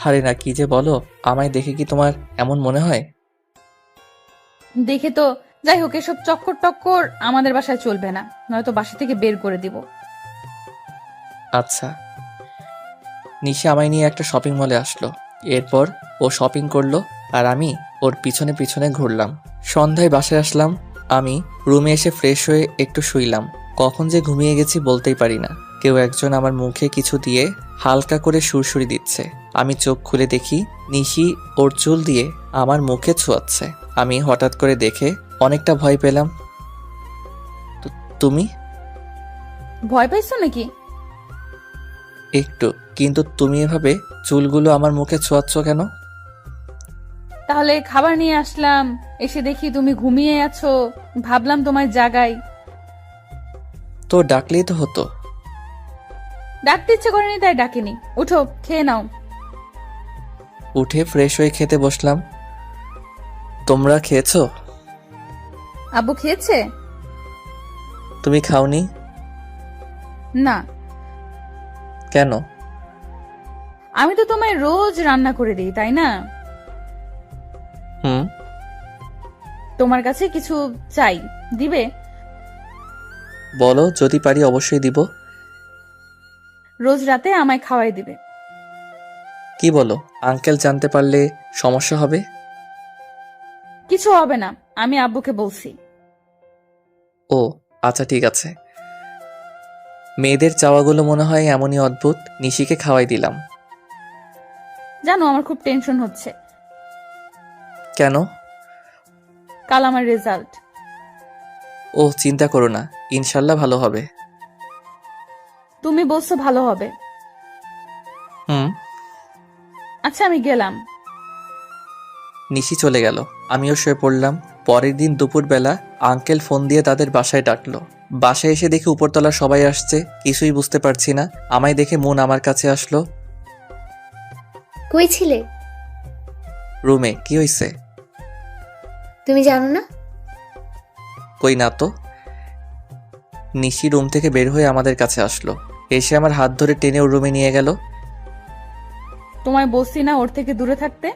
হারে না, কি যে বলো, আমায় দেখে কি তোমার এমন মনে হয়? দেখে তো। যাই হোক, এসব চক্কর টক্কর আমাদের বাসায় চলবে না, নয়তো বাসা থেকে বের করে দিব। আচ্ছা। নিশা আমায় নিয়ে একটা শপিং মলে আসলো। এরপর ও শপিং করলো আর আমি ওর পিছনে পিছনে ঘুরলাম। সন্ধ্যায় বাসায় আসলাম। আমি রুমে এসে ফ্রেশ হয়ে একটু শুইলাম। কখন যে ঘুমিয়ে গেছি বলতেই পারি না। কেউ একজন আমার মুখে কিছু দিয়ে হালকা করে সুরসুরি দিচ্ছে। আমি চোখ খুলে দেখি নিশি ওর চুল দিয়ে আমার মুখে ছোঁয়াচ্ছে। আমি হঠাৎ করে দেখে অনেকটা ভয় পেলাম। তুমি? ভয় পাইছো নাকি? একটু, কিন্তু তুমি এভাবে চুলগুলো আমার মুখে ছোঁয়াচ্ছ কেন? তাহলে খাবার নিয়ে আসলাম, এসে দেখি তুমি ঘুমিয়ে আছো, ভাবলাম তোমায় জাগাই। তো ডাকলেই তো হতো। ডাকতে ইচ্ছে করেনি তাই ডাকিনি। উঠো, খেয়ে নাও। উঠে ফ্রেশ হয়ে খেতে বসলাম। তোমরা খেয়েছো? আব্বু খেয়েছে? তুমি খাওনি? না। কেন? আমি তো তোমায় রোজ রান্না করে দিই, তাই না? হুম। তোমার কাছে কিছু চাই, দিবে? বলো, যদি পারি অবশ্যই দিব। রোজ রাতে আমায় খাওয়াই দিবে। কি বলো, আঙ্কেল জানতে পারলে সমস্যা হবে? কিছু হবে না, আমি আব্বুকে বলছি। ও আচ্ছা, ঠিক আছে। মেয়েদের চাওয়াগুলো মনে হয় এমনই অদ্ভুত। নিশিকে খাওয়াই দিলাম। জানো, আমার খুব টেনশন হচ্ছে। কেন? কাল আমার রেজাল্ট। ও চিন্তা করো না, ইনশাল্লাহ ভালো হবে। তুমি বলছো ভালো হবে। হুম। আচ্ছা, আমি গেলাম। নিশি চলে গেল, আমিও শুয়ে পড়লাম। পরের দিন দুপুরবেলা আঙ্কেল ফোন দিয়ে তাদের বাসায় ডাকলো। বাসায় এসে দেখি উপরতলা সবাই আসছে, কিছুই বুঝতে পারছি না। আমায় দেখে মন আমার কাছে আসলো। কই ছিলে? রুমে। কি হয়েছে? তুমি জানো না? কই না তো। নিশি রুম থেকে বের হয়ে আমাদের কাছে আসলো, এসে আমার হাত ধরে টেনে ওর রুমে নিয়ে গেল। তোমায় বলছি না ওর থেকে দূরে থাকতে?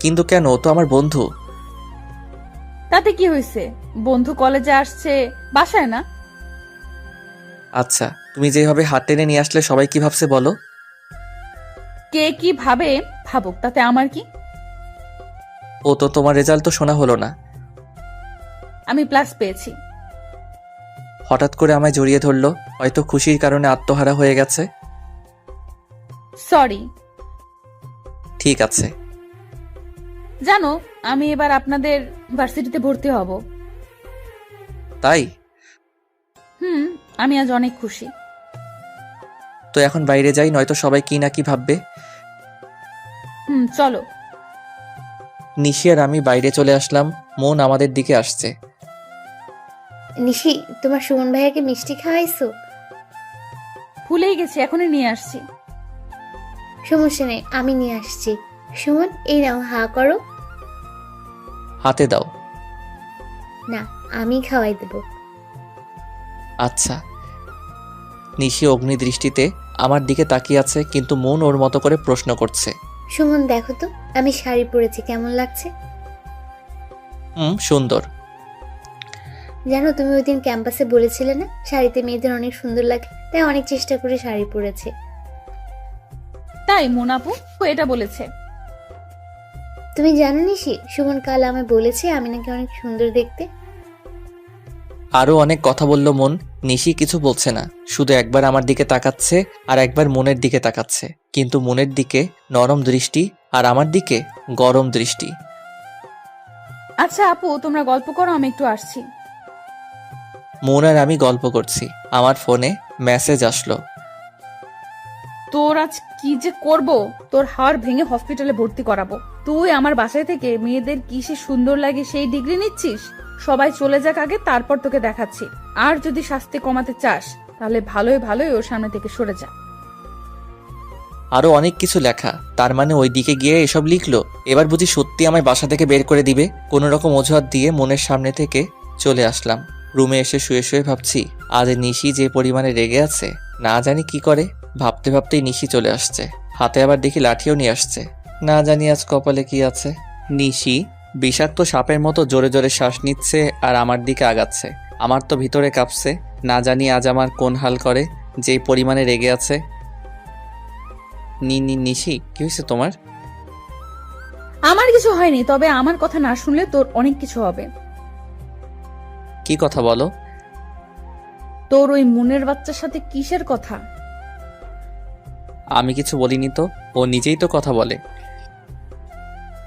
কিন্তু কেন? ও তো আমার বন্ধু। তাতে কি হয়েছে? বন্ধু কলেজে আসছে, বাসায় না। আচ্ছা, তুমি যেভাবে হাত টেনে নিয়ে আসলে সবাই কি ভাবছে বলো? কে কি ভাবে ভাবুক, তাতে আমার কি? ও তো তোমার রেজাল্ট তো শোনা হলো না। আমি প্লাস পেয়েছি। হঠাৎ করে আমায় জড়িয়ে ধরলো, হয়তো খুশির কারণে আত্মহারা হয়ে গেছে। সরি। ঠিক আছে। জানো, আমি এবার আপনাদের ভার্সিটিতে ভর্তি হব। তাই? হুম, আমি আজ অনেক খুশি। তো এখন বাইরে যাই, নয়তো সবাই কি না কি ভাববে। হুম, চলো। নিশি আর আমি বাইরে চলে আসলাম। মন আমাদের দিকে আসছে। নিশি, তোমার সুমন ভাইয়াকে মিষ্টি খাওয়াইছো? ভুলেই গেছি, এখনই নিয়ে আসছি। সমস্যা নেই, আমি নিয়ে আসছি। সুমন, এই নাও, হা করো। হাতে দাও। না, আমি খাওয়াই দেব। আচ্ছা। নিশি অগ্নি দৃষ্টিতে আমার দিকে তাকিয়ে আছে, কিন্তু মন ওর মতো করে প্রশ্ন করছে। সুমন, দেখো তো আমি শাড়ি পরেছি, কেমন লাগছে? সুন্দর। জানো, তুমি ওই দিন ক্যাম্পাসে বলেছিলে না শাড়িতে মেয়েদের অনেক সুন্দর লাগে, তাই অনেক চেষ্টা করে শাড়ি পরেছে। তাই মোনাপু এটা বলেছে? তুমি জানো নিশি, সুমন কাল আমায় বলেছে আমি নাকি অনেক সুন্দর দেখতে। আরো অনেক কথা বলল মন। নিশি কিছু বলছে না, শুধু একবার আমার দিকে তাকাচ্ছে আর একবার মনের দিকে তাকাচ্ছে, কিন্তু মনের দিকে নরম দৃষ্টি আর আমার দিকে গরম দৃষ্টি। আচ্ছা আপু, তোমরা গল্প করো, আমি একটু আসছি। মন আর আমি গল্প করছি, আমার ফোনে মেসেজ আসলো। তোর আজ কি যে করব, তোর হাড় ভেঙে হসপিটালে ভর্তি করাবো। তুই আমার বাসায় থেকে মেয়েদের কিসে সুন্দর লাগে সেই ডিগ্রি নিচ্ছিস? সবাই চলে যাক আগে, তারপর তোকে দেখাচ্ছি। আর যদি শাস্তি কমাতে চাস তাহলে ভালোই ভালোই ওর সামনে থেকে সরে যা। আরো অনেক কিছু লেখা, তার মানে ওই দিকে গিয়ে এসব লিখলো। এবার বুঝি সত্যি আমায় বাসা থেকে বের করে দিবে। কোনো রকম অজুহাত দিয়ে মনের সামনে থেকে চলে আসলাম। রুমে এসে শুয়ে শুয়ে ভাবছি, আজ নিশি যে পরিমাণে রেগে আছে, না জানি কি করে। ভাবতে ভাবতেই নিশি চলে আসছে, হাতে আবার দেখি লাঠিও নিয়ে আসছে। না জানি আজ কপালে কি আছে। নিশি বিষাক্ত সাপের মতো জোরে জোরে শ্বাস নিচ্ছে আর আমার দিকে আগাচ্ছে। আমার তো ভিতরে কাঁপছে, না জানি আজ আমার কোন হাল করে, যেই পরিমাণে রেগে আছে। নিশি, কি হয়েছে তোমার? আমার কিছু হয়নি, তবে আমার কথা না শুনলে তোর অনেক কিছু হবে। কি কথা বলো? তোর ওই মনের বাচ্চার সাথে কিসের কথা? আমি কিছু বলিনি তো, ও নিজেই তো কথা বলে।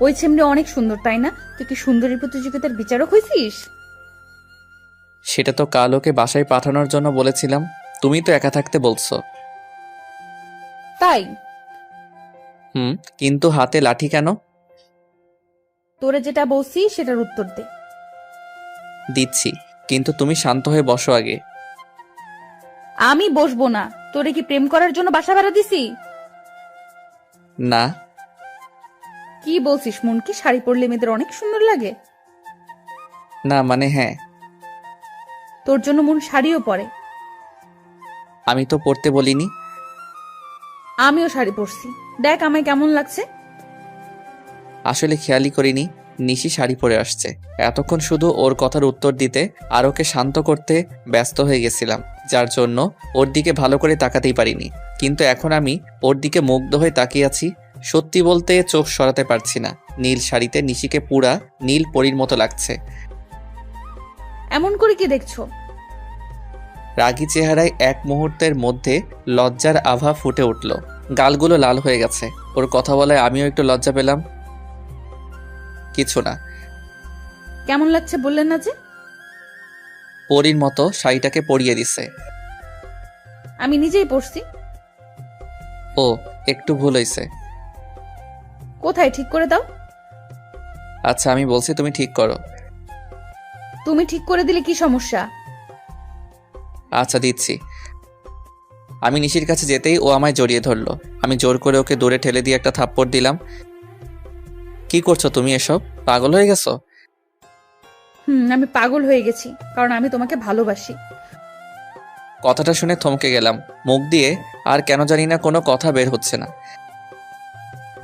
ওই ছেমড়ে অনেক সুন্দর, তাই না? তুই কি সুন্দরী প্রতিযোগিতার বিচারক হয়েছিস? সেটা তো কাল ওকে বাসায় পাঠানোর জন্য বলেছিলাম, তুমি তো একা থাকতে বলছো। তাই? কিন্তু হাতে লাঠি কেন? তোরে যেটা বলছি সেটার উত্তর দে। দিচ্ছি, কিন্তু তুমি শান্ত হয়ে বসো আগে। আমি বসবো না। তোরে কি প্রেম করার জন্য বাসা ভাড়া দিছি? না। কি বলছিস মন? কি শাড়ি পরলে মেয়েদের অনেক সুন্দর লাগে? না মানে হ্যাঁ। তোর জন্য মন শাড়িও পরে। আমি তো পড়তে বলিনি। আমিও শাড়ি পরছি, দেখ আমায় কেমন লাগছে। আসলে খেয়ালই করিনি, নিশি শাড়ি পরে আসছে। এতক্ষণ শুধু ওর কথার উত্তর দিতে আর ওকে শান্ত করতে ব্যস্ত হয়ে গেছিলাম, যার জন্য ওর দিকে ভালো করে তাকাতেই পারিনি। কিন্তু এখন আমি ওর দিকে মুগ্ধ হয়ে তাকিয়ে আছি। সত্যি বলতে চোখ সরাতে পারছি না। নীল শাড়িতে নিশিকে পুরা নীল পরীর মতো লাগছে। এমন করে কি দেখছো? রাগী চেহারায় এক মুহূর্তের মধ্যে লজ্জার আভা ফুটে উঠল। গালগুলো লাল হয়ে গেছে। ওর কথা বলায় আমিও একটু লজ্জা পেলাম। কিছু না। কেমন লাগছে বললেন না যে? পরীর মতো শাড়িটাকে পরিয়ে দিছে। আমি নিজেই পড়ছি। ও, একটু ভুল হয়েছে। কোথায় ঠিক করে দাও। আচ্ছা, আমি বলছি তুমি ঠিক করো। তুমি ঠিক করে দিলে কি সমস্যা? আচ্ছা, দিচ্ছি। আমি নিশির কাছে যেতেই ও আমায় জড়িয়ে ধরলো। আমি জোর করে ওকে দূরে ঠেলে দিয়ে একটা থাপ্পড় দিলাম। কি করছো তুমি? এসব পাগল হয়ে গেছো? আমি পাগল হয়ে গেছি, কারণ আমি তোমাকে ভালোবাসি। কথাটা শুনে থমকে গেলাম। মুখ দিয়ে আর কেন জানি না কোনো কথা বের হচ্ছে না।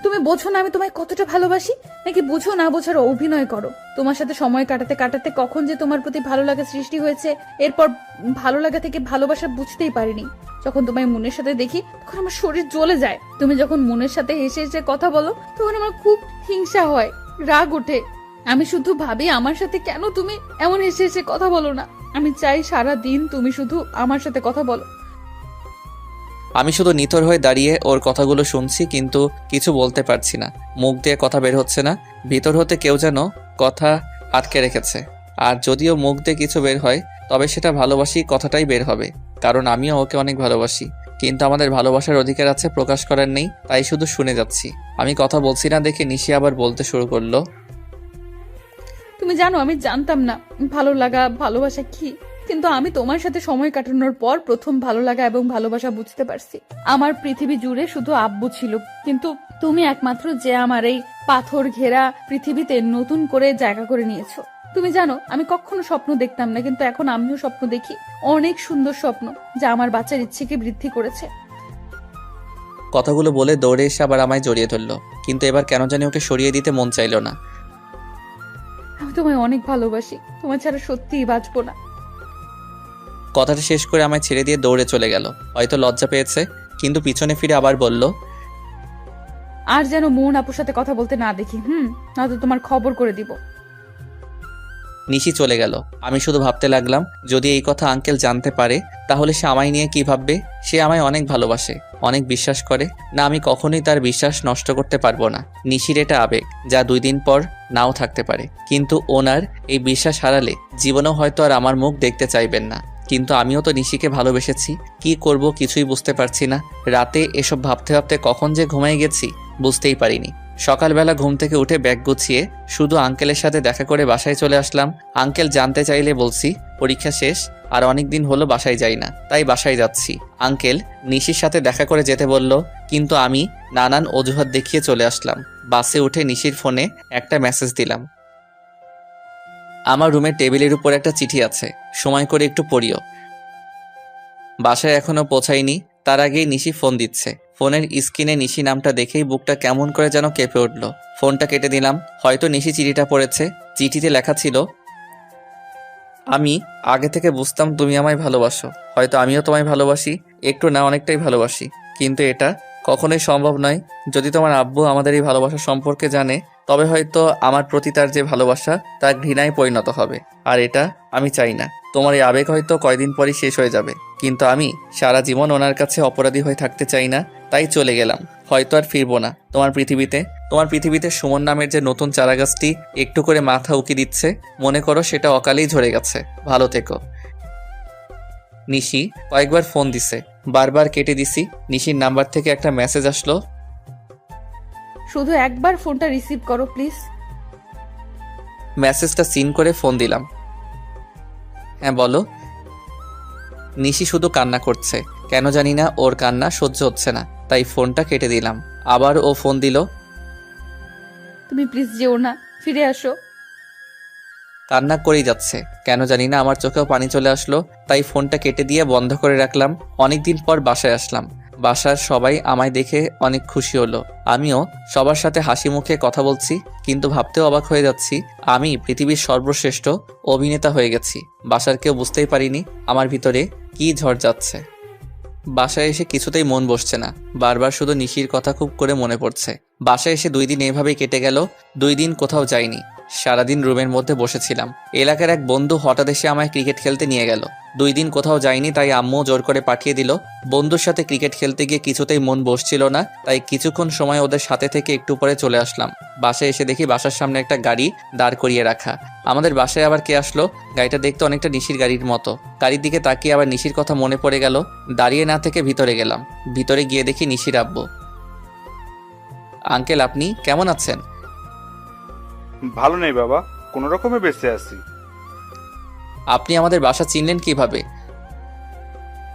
তুমি বোঝো না আমি তোমায় কতটা ভালোবাসি, নাকি বুঝো না বোঝার অভিনয় করো? তোমার সাথে সময় কাটাতে কাটাতে কখন যে তোমার প্রতি ভালো লাগা সৃষ্টি হয়েছে, এরপর ভালো লাগা থেকে ভালোবাসা বুঝতেই পারিনি। যখন তোমায় মনের সাথে দেখি তখন আমার শরীর জ্বলে যায়। তুমি যখন মনের সাথে হেসে হেসে কথা বলো তখন আমার খুব হিংসা হয়, রাগ ওঠে। আমি শুধু ভাবি আমার সাথে কেন তুমি এমন হেসে হেসে কথা বলো না। আমি চাই সারা দিন তুমি শুধু আমার সাথে কথা বলো। আমি শুধু নিথর হয়ে দাঁড়িয়ে ওর কথাগুলো শুনছি, কিন্তু কিছু বলতে পারছি না। মুখ দিয়ে কথা বের হচ্ছে না। ভিতর হতে কেউ যেন কথা আটকে রেখেছে। আর যদিও মুখ দিয়ে কিছু বের হয়, তবে সেটা ভালোবাসি কথাটাই বের হবে, কারণ আমিও ওকে অনেক ভালোবাসি। কিন্তু আমাদের ভালোবাসার অধিকার আছে, প্রকাশ করার নেই, তাই শুধু শুনে যাচ্ছি। আমি কথা বলছি না দেখে নিশি আবার বলতে শুরু করলো। তুমি জানো আমি জানতাম না ভালো লাগা ভালোবাসা কি, কিন্তু আমি তোমার সাথে সময় কাটানোর পর প্রথম ভালো লাগা এবং ভালোবাসা বুঝতে পারছি। আমার পৃথিবী জুড়ে শুধু আব্বু ছিল, কিন্তু তুমি একমাত্র যে আমার এই পাথর ঘেরা পৃথিবীতে নতুন করে জায়গা করে নিয়েছো। তুমি জানো আমি কখনো স্বপ্ন দেখতাম না, কিন্তু এখন আমিও স্বপ্ন দেখি, অনেক সুন্দর স্বপ্ন, যা আমার বাচ্চার ইচ্ছেকে বৃদ্ধি করেছে। কথাগুলো বলে দৌড়ে এসে আবার আমায় জড়িয়ে ধরলো, কিন্তু এবার কেন জানি ওকে সরিয়ে দিতে মন চাইল না। আমি তোমায় অনেক ভালোবাসি, তোমার ছাড়া সত্যিই বাঁচবো না। কথাটা শেষ করে আমায় ছেড়ে দিয়ে দৌড়ে চলে গেল। হয়তো লজ্জা পেয়েছে, কিন্তু পিছনে ফিরে আবার বলল, আর যেন মন আপুর সাথে কথা বলতে না দেখি, নয়তো তোমার খবর করে দিব। নিশি চলে গেল। আমি শুধু ভাবতে লাগলাম, যদি এই কথা আঙ্কেল জানতে পারে তাহলে সে আমায় নিয়ে কি ভাববে। সে আমায় অনেক ভালোবাসে, অনেক বিশ্বাস করে। না, আমি কখনোই তার বিশ্বাস নষ্ট করতে পারবো না। নিশির এটা আবেগ, যা 2 দিন পর নাও থাকতে পারে, কিন্তু ওনার এই বিশ্বাস হারালে জীবনেও হয়তো আর আমার মুখ দেখতে চাইবেন না। কিন্তু আমিও তো নিশিকে ভালোবেসেছি। কি করব কিছুই বুঝতে পারছি না। রাতে এসব ভাবতে ভাবতে কখন যে ঘুমাই গেছি বুঝতেই পারিনি। সকালবেলা ঘুম থেকে উঠে ব্যাগ গুছিয়ে শুধু আঙ্কেলের সাথে দেখা করে বাসায় চলে আসলাম। আঙ্কেল জানতে চাইলে বলছি পরীক্ষা শেষ, আর অনেক দিন হলো বাসায় যাই না, তাই বাসায় যাচ্ছি। আঙ্কেল নিশির সাথে দেখা করে যেতে বলল, কিন্তু আমি নানান অজুহাত দেখিয়ে চলে আসলাম। বাসে উঠে নিশির ফোনে একটা মেসেজ দিলাম, আমার রুমের টেবিলের উপর একটা চিঠি আছে, সময় করে একটু পড়িও। বাসায় এখনো পৌঁছায়নি, তার আগেই নিশি ফোন দিচ্ছে। ফোনের স্ক্রিনে নিশি নামটা দেখেই বুকটা কেমন করে যেন কেঁপে উঠল। ফোনটা কেটে দিলাম। হয়তো নিশি চিঠিটা পড়েছে। চিঠিতে লেখা ছিল, আমি আগে থেকে বুঝতাম তুমি আমায় ভালোবাসো। হয়তো আমিও তোমায় ভালোবাসি, একটু না অনেকটাই ভালোবাসি, কিন্তু এটা কখনোই সম্ভব নয়। যদি তোমার আব্বু আমাদের এই ভালোবাসা সম্পর্কে জানে, তবে হয়তো আমার প্রতি তার যে ভালোবাসা তা ঘৃণায় পরিণত হবে, আর এটা আমি চাই না। তোমার এই আবেগ হয়তো কয়দিন পরই শেষ হয়ে যাবে, কিন্তু আমি সারা জীবন ওনার কাছে অপরাধী হয়ে থাকতে চাই না, তাই চলে গেলাম। হয়তো আর ফিরবো না তোমার পৃথিবীতে সুমন নামের যে নতুন চারাগাছটি একটু করে মাথা উকি দিচ্ছে, মনে করো সেটা অকালেই ঝরে গেছে। ভালো থেকো। নিশি কয়েকবার ফোন দিছে, বারবার কেটে দিছি। নিশির নাম্বার থেকে একটা মেসেজ আসলো, শুধু একবার ফোনটা রিসিভ করো প্লিজ। মেসেজটা সিন করে ফোন দিলাম। হ্যাঁ বলো। নিশি শুধু কান্না করছে, কেন জানি না ওর কান্না সহ্য হচ্ছে না, তাই ফোনটা কেটে দিলাম। আবার ও ফোন দিল, তুমি প্লিজ যেও না, ফিরে আসো। কান্না করেই যাচ্ছে, কেন জানি না আমার চোখেও পানি চলে আসলো, তাই ফোনটা কেটে দিয়ে বন্ধ করে রাখলাম। অনেকদিন পর বাসায় আসলাম। বাসার সবাই আমায় দেখে অনেক খুশি হলো। আমিও সবার সাথে হাসি মুখে কথা বলছি, কিন্তু ভাবতেও অবাক হয়ে যাচ্ছি আমি পৃথিবীর সর্বশ্রেষ্ঠ অভিনেতা হয়ে গেছি। বাসার কেউ বুঝতেই পারিনি আমার ভিতরে কি ঝড় যাচ্ছে। বাসায় এসে কিছুতেই মন বসছে না, বারবার শুধু নিশির কথা খুব করে মনে পড়ছে। বাসায় এসে 2 দিন এভাবেই কেটে গেল। 2 দিন কোথাও যাইনি, সারাদিন রুমের মধ্যে বসেছিলাম। এলাকার এক বন্ধু হঠাৎ এসে আমায় ক্রিকেট খেলতে নিয়ে গেল। 2 দিন কোথাও যাইনি, তাই আম্মু জোর করে পাঠিয়ে দিল। বন্ধুর সাথে ক্রিকেট খেলতে গিয়ে কিছুতেই মন বসছিল না, তাই কিছুক্ষণ সময় ওদের সাথে থেকে একটু পরে চলে আসলাম। বাসায় এসে দেখি বাসার সামনে একটা গাড়ি দাঁড় করিয়ে রাখা। আমাদের বাসায় আবার কে আসলো? গাড়িটা দেখতে অনেকটা নিশির গাড়ির মতো। গাড়ির দিকে তাকিয়ে আবার নিশির কথা মনে পড়ে গেল। দাঁড়িয়ে না থেকে ভিতরে গেলাম। ভিতরে গিয়ে দেখি নিশির আব্বু। আঙ্কেল, আপনি কেমন আছেন? ভালো নেই বাবা, কোনো রকমে বেঁচে আছি। আপনি আমাদের বাসা চিনলেন কিভাবে?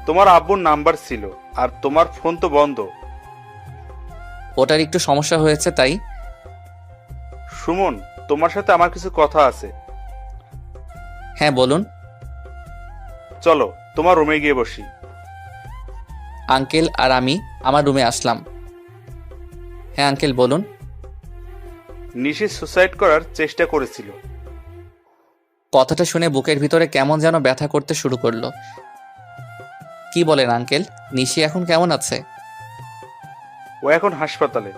তোমার আব্বুর নাম্বার ছিল, আর তোমার ফোন তো বন্ধ। ওটার একটু সমস্যা হয়েছে তাই। সুমন, তোমার সাথে আমার কিছু কথা আছে। হ্যাঁ বলুন। চলো তোমার রুমে গিয়ে বসি। আঙ্কেল আর আমি আমার রুমে আসলাম। হ্যাঁ আঙ্কেল বলুন। নিশি সুসাইড করার চেষ্টা করেছিল। কথাটা শুনে বুকের ভিতরে কেমন যেন ব্যথা করতে শুরু করলো। কি বলেন আঙ্কেল? নিশি এখন কেমন আছে? ও এখন হাসপাতালে।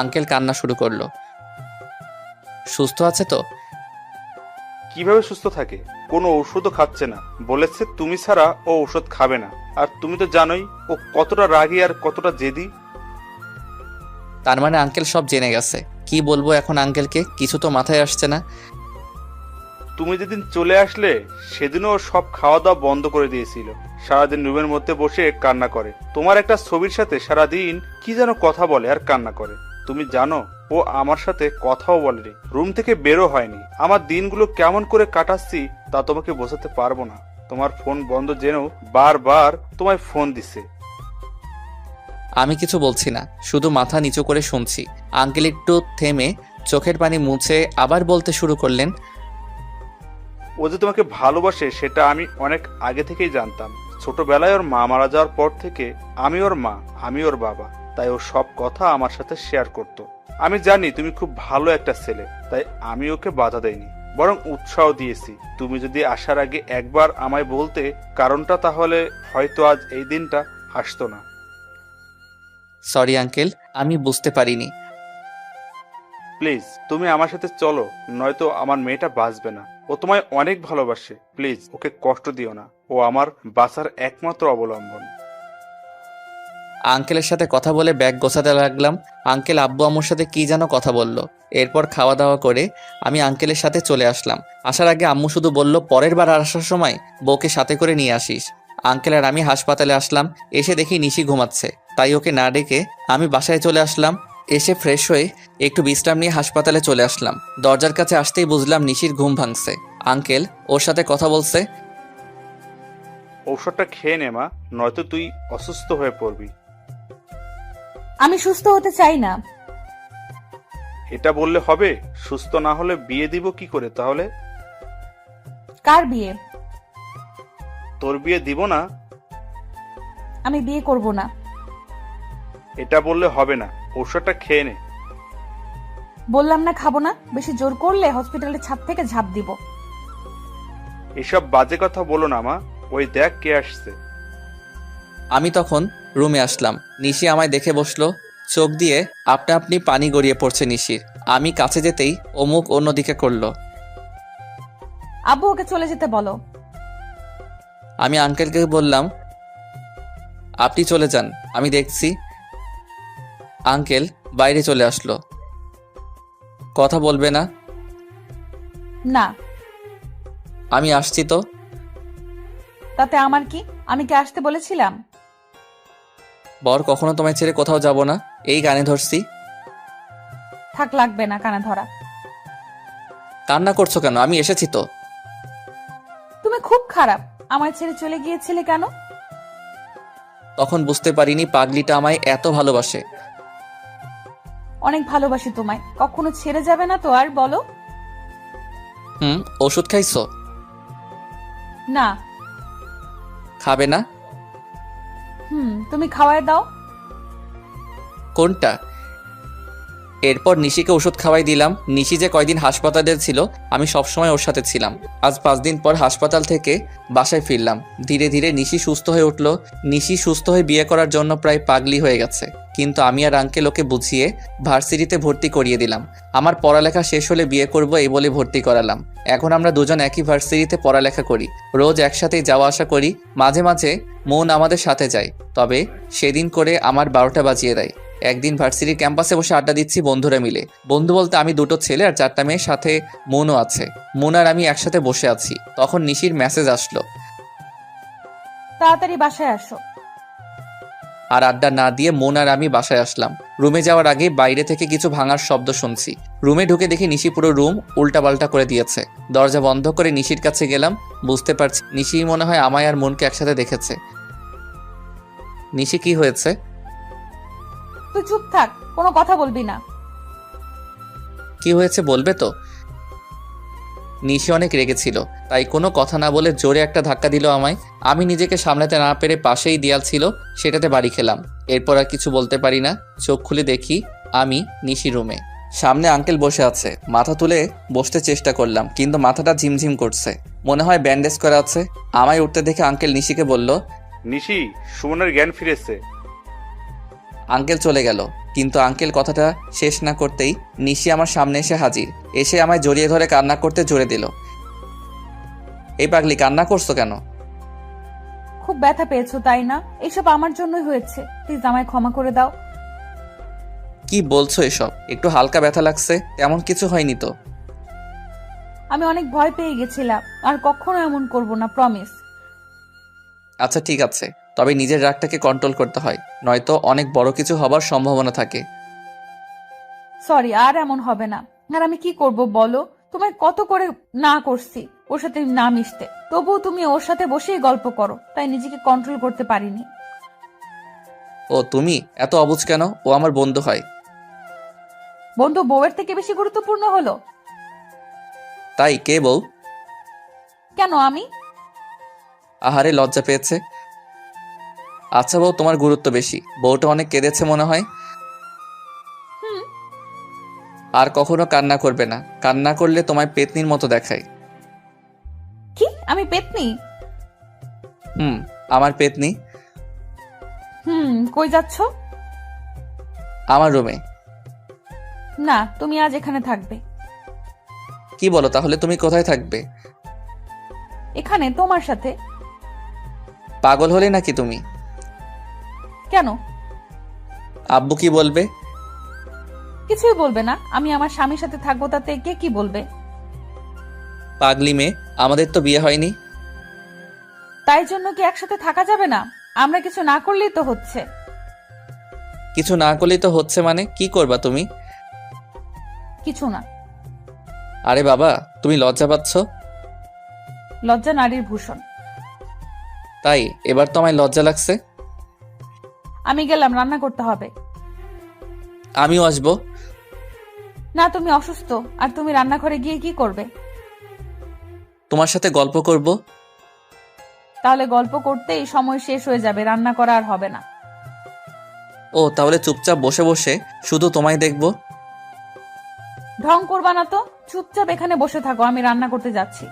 আঙ্কেল কান্না শুরু করলো। সুস্থ আছে তো? কিভাবে সুস্থ থাকে? কোনো ওষুধও খাচ্ছে না। বলেছে তুমি ছাড়া ও ওষুধ খাবে না। আর তুমি তো জানোই ও কতটা রাগী আর কতটা জেদি। তার মানে আঙ্কেল সব জেনে গেছে। কি বলবো এখন আঙ্কেলকে, কিছু তো মাথায় আসছে না। তুমি যেদিন চলে আসলে সেদিনও ও সব খাওয়া দাওয়া বন্ধ করে দিয়েছিল। সারাদিন রুমের মধ্যে বসে কান্না করে। তোমার একটা ছবির সাথে সারাদিন কি যেন কথা বলে আর কান্না করে। তুমি জানো ও আমার সাথে কথাও বলেনি, রুম থেকে বেরো হয়নি। আমার দিনগুলো কেমন করে কাটাচ্ছি তা তোমাকে বোঝাতে পারবো না। তোমার ফোন বন্ধ জেনেও বারবার তোমায় ফোন দিছে। আমি কিছু বলছি না, শুধু মাথা নিচু করে শুনছি। আঙ্কেল একটু থেমে চোখের পানি মুছে আবার বলতে শুরু করলেন। ও যে তোমাকে ভালোবাসে সেটা আমি অনেক আগে থেকেই জানতাম। ছোটবেলায় ওর মা মারা যাওয়ার পর থেকে আমি ওর মা, আমি ওর বাবা, তাই ও সব কথা আমার সাথে শেয়ার করত। আমি জানি তুমি খুব ভালো একটা ছেলে, তাই আমি ওকে বাধা দেইনি, বরং উৎসাহ দিয়েছি। তুমি যদি আসার আগে একবার আমায় বলতে কারণটা, তাহলে হয়তো আজ এই দিনটা আসতো না। সরি আঙ্কেল, আমি বুঝতে পারিনি। প্লিজ তুমি আমার সাথে চলো, নয়তো আমার মেয়েটা বাঁচবে না। ও তোমায় অনেক ভালোবাসে, প্লিজ ওকে কষ্ট দিও না। ও আমার বাঁচার একমাত্র অবলম্বন। আঙ্কেলের সাথে কথা বলে ব্যাগ গোছাতে লাগলাম। আঙ্কেল আব্বু আম্মুর সাথে কি যেন কথা বলল। এরপর খাওয়া দাওয়া করে আমি আঙ্কেলের সাথে চলে আসলাম। আসার আগে আম্মু শুধু বলল, পরের বার আসার সময় বউকে সাথে করে নিয়ে আসিস। আঙ্কেল আর আমি হাসপাতালে আসলাম। এসে দেখি নিশি ঘুমাচ্ছে, তাই ওকে না ডেকে আমি বাসায় চলে আসলাম। এসে ফ্রেশ হয়ে একটু বিশ্রাম নিয়ে হাসপাতালে চলে আসলাম। দরজার কাছে আসতেই বুঝলাম নিশির ঘুম ভাঙছে। আঙ্কেল ওর সাথে কথা বলছে। ঔষধটা খেয়ে নে মা, নয়তো তুই অসুস্থ হয়ে পড়বি। আমি সুস্থ হতে চাই না। এটা বললে হবে? সুস্থ না হলে বিয়ে দিব কি করে তাহলে? কার বিয়ে? তোর বিয়ে দিব না? আমি বিয়ে করব না। এটা বললে হবে না, ঔষধটা খেয়ে নে। বললাম না খাবো না। বেশি জোর করলে হসপিটালের ছাদ থেকে ঝাঁপ দিব। এসব বাজে কথা বলো না মা, ওই দেখ কে আসছে। আমি তখন রুমে আসলাম। নিশি আমায় দেখে বসলো। চোখ দিয়ে আপনা আপনি পানি গড়িয়ে পড়ছে নিশির। আমি কাছে যেতেই ও মুখ অন্যদিকে করলো। আব্বু ওকে চলে যেতে বলো। আমি আঙ্কেলকে বললাম, আপনি চলে যান, আমি দেখছি। আঙ্কেল বাইরে চলে আসলো। কথা বলবে না? না। আমি আসছি তো। তাতে আমার কি? আমি কি আসতে বলেছিলাম? বর কখনো তোমায় ছেড়ে কোথাও যাব না, এই গানে ধরছি। থাক, লাগবে না কানে ধরা। কান্না করছো কেন? আমি এসেছি তো। তুমি খুব খারাপ। আমায় ছেড়ে চলে গিয়েছিলে কেন? তখন বুঝতে পারিনি পাগলিটা আমায় এত ভালোবাসে। অনেক ভালোবাসি তোমায়। কখনো ছেড়ে যাবে না তো আর? বলো। ওষুধ খাইছো? না। খাবে না? তুমি খাওয়ায় দাও। কোনটা? এরপর নিশিকে ওষুধ খাওয়াই দিলাম। নিশি যে কয়দিন হাসপাতালে ছিল আমি সবসময় ওর সাথে ছিলাম। আজ 5 দিন পর হাসপাতাল থেকে বাসায় ফিরলাম। ধীরে ধীরে নিশি সুস্থ হয়ে উঠল। নিশি সুস্থ হয়ে বিয়ে করার জন্য প্রায় পাগলি হয়ে গেছে, কিন্তু আমি আর আঙ্কেল ওকে বুঝিয়ে ভার্সিটিতে ভর্তি করিয়ে দিলাম। আমার পড়ালেখা শেষ হলে বিয়ে করব এই বলে ভর্তি করালাম। এখন আমরা দুজন একই ভার্সিটিতে পড়ালেখা করি, রোজ একসাথেই যাওয়া আসা করি। মাঝে মাঝে মন আমাদের সাথে যায়, তবে সেদিন করে আমার 12টা বাজিয়ে দেয়। একদিন ভার্সিটির ক্যাম্পাসে বসে আড্ডা দিচ্ছি বন্ধুরা মিলে। বন্ধু বলতে আমি 2টো ছেলে আর 4টা মেয়ের, সাথে মনও আছে। মন আর আমি একসাথে বসে আছি, তখন নিশির মেসেজ আসলো। তাড়াতাড়ি বাসায় আসো। আর আড্ডা না দিয়ে মন আর আমি বাসায় আসলাম। রুমে যাওয়ার আগে বাইরে থেকে কিছু ভাঙার শব্দ শুনছি। রুমে ঢুকে দেখি নিশি পুরো রুম উল্টাপাল্টা করে দিয়েছে। দরজা বন্ধ করে নিশির কাছে গেলাম। বুঝতে পারছি নিশি মনে হয় আমায় আর মনকে একসাথে দেখেছে। নিশি, কি হয়েছে? তুই চুপ থাক, কোনো কথা বলবি না। কি হয়েছে বলবে তো? নিশি অনেক রেগেছিল, তাই কোনো কথা না বলে জোরে একটা ধাক্কা দিল আমায়। আমি নিজেকে সামলাতে না পেরে পাশেই দেয়াল ছিল, সেটাতে বাড়ি খেলাম। এরপর আর কিছু বলতে পারি না। চোখ খুলে দেখি আমি নিশি রুমে। সামনে আঙ্কেল বসে আছে। মাথা তুলে বসতে চেষ্টা করলাম, কিন্তু মাথাটা ঝিমঝিম করছে, মনে হয় ব্যান্ডেজ করা আছে। আমায় উঠতে দেখে আঙ্কেল নিশিকে বলল, নিশি, সুমনের জ্ঞান ফিরেছে। আঙ্কেল চলে গেল, কিন্তু আঙ্কেল কথাটা শেষ না করতেই নিশি আমার সামনে এসে হাজির। এসে আমায় জড়িয়ে ধরে কান্না করতে জোরে দিল। এই পাগলি, কান্না করছো কেন? খুব ব্যথা পেয়েছো তাই না? এইসব আমার জন্যই হয়েছে, প্লিজ আমায় ক্ষমা করে দাও। কি বলছো এসব? একটু হালকা ব্যথা লাগছে, তেমন কিছু হয়নি তো। আমি অনেক ভয় পেয়ে গেছিলাম, আর কখনো এমন করব না, প্রমিস। আচ্ছা ঠিক আছে, তবে নিজের রাগটাকে কন্ট্রোল করতে হয়, নয়তো অনেক বড় কিছু হবার সম্ভাবনা থাকে। সরি, আর এমন হবে না। আর আমি কি করব বলো? তোমায় কত করে না করছি ওর সাথে না মিশতে, তবুও তুমি ওর সাথে বসেই গল্প করো, তাই নিজেকে কন্ট্রোল করতে পারিনি। ও তুমি এত অবুঝ কেন? ও আমার বন্ধু হয়। বন্ধু বউয়ের থেকে বেশি গুরুত্বপূর্ণ হলো? তাই? কে বউ? কেন আমি? আহারে, লজ্জা পেয়েছে। আচ্ছা বউ, তোমার গুরুত্ব বেশি। বউটা অনেক কেঁদেছে মনে হয়। হুম। আর কখনো কান্না করবে না, কান্না করলে তোমায় পেতনির মতো দেখায়। কি, আমি পেতনি? আমার পেতনি। কই যাচ্ছ? আমার রুমে। না, তুমি আজ এখানে থাকবে। কি বলো? তাহলে তুমি কোথায় থাকবে? এখানে তোমার সাথে। পাগল হলে নাকি তুমি? কেন? আব্বু কি বলবে? কিছুই বলবে না, আমি আমার স্বামীর সাথে থাকবো, তাতে কে কি বলবে? পাগলি মেয়ে, আমাদের তো বিয়ে হয়নি। তাই জন্য কি একসাথে থাকা যাবে না? আমরা কিছু না করলেই তো হচ্ছে। কিছু না করলেই তো হচ্ছে মানে? কি করবা তুমি? কিছু না। আরে বাবা, তুমি লজ্জা পাচ্ছ? লজ্জা নারীর ভূষণ। তাই এবার তো আমায় লজ্জা লাগছে। আমি গেলাম, রান্না করতে হবে। আমিও আসবো। না, তুমি অসুস্থ, আর তুমি রান্নাঘরে গিয়ে কি করবে? তোমার সাথে গল্প করব। তাহলে গল্প করতেই সময় শেষ হয়ে যাবে, রান্না করা আর হবে না। ও, তাহলে চুপচাপ বসে বসে শুধু তোমায় দেখবো। ঢং করবা না তো, চুপচাপ এখানে বসে থাকো, আমি রান্না করতে যাচ্ছি।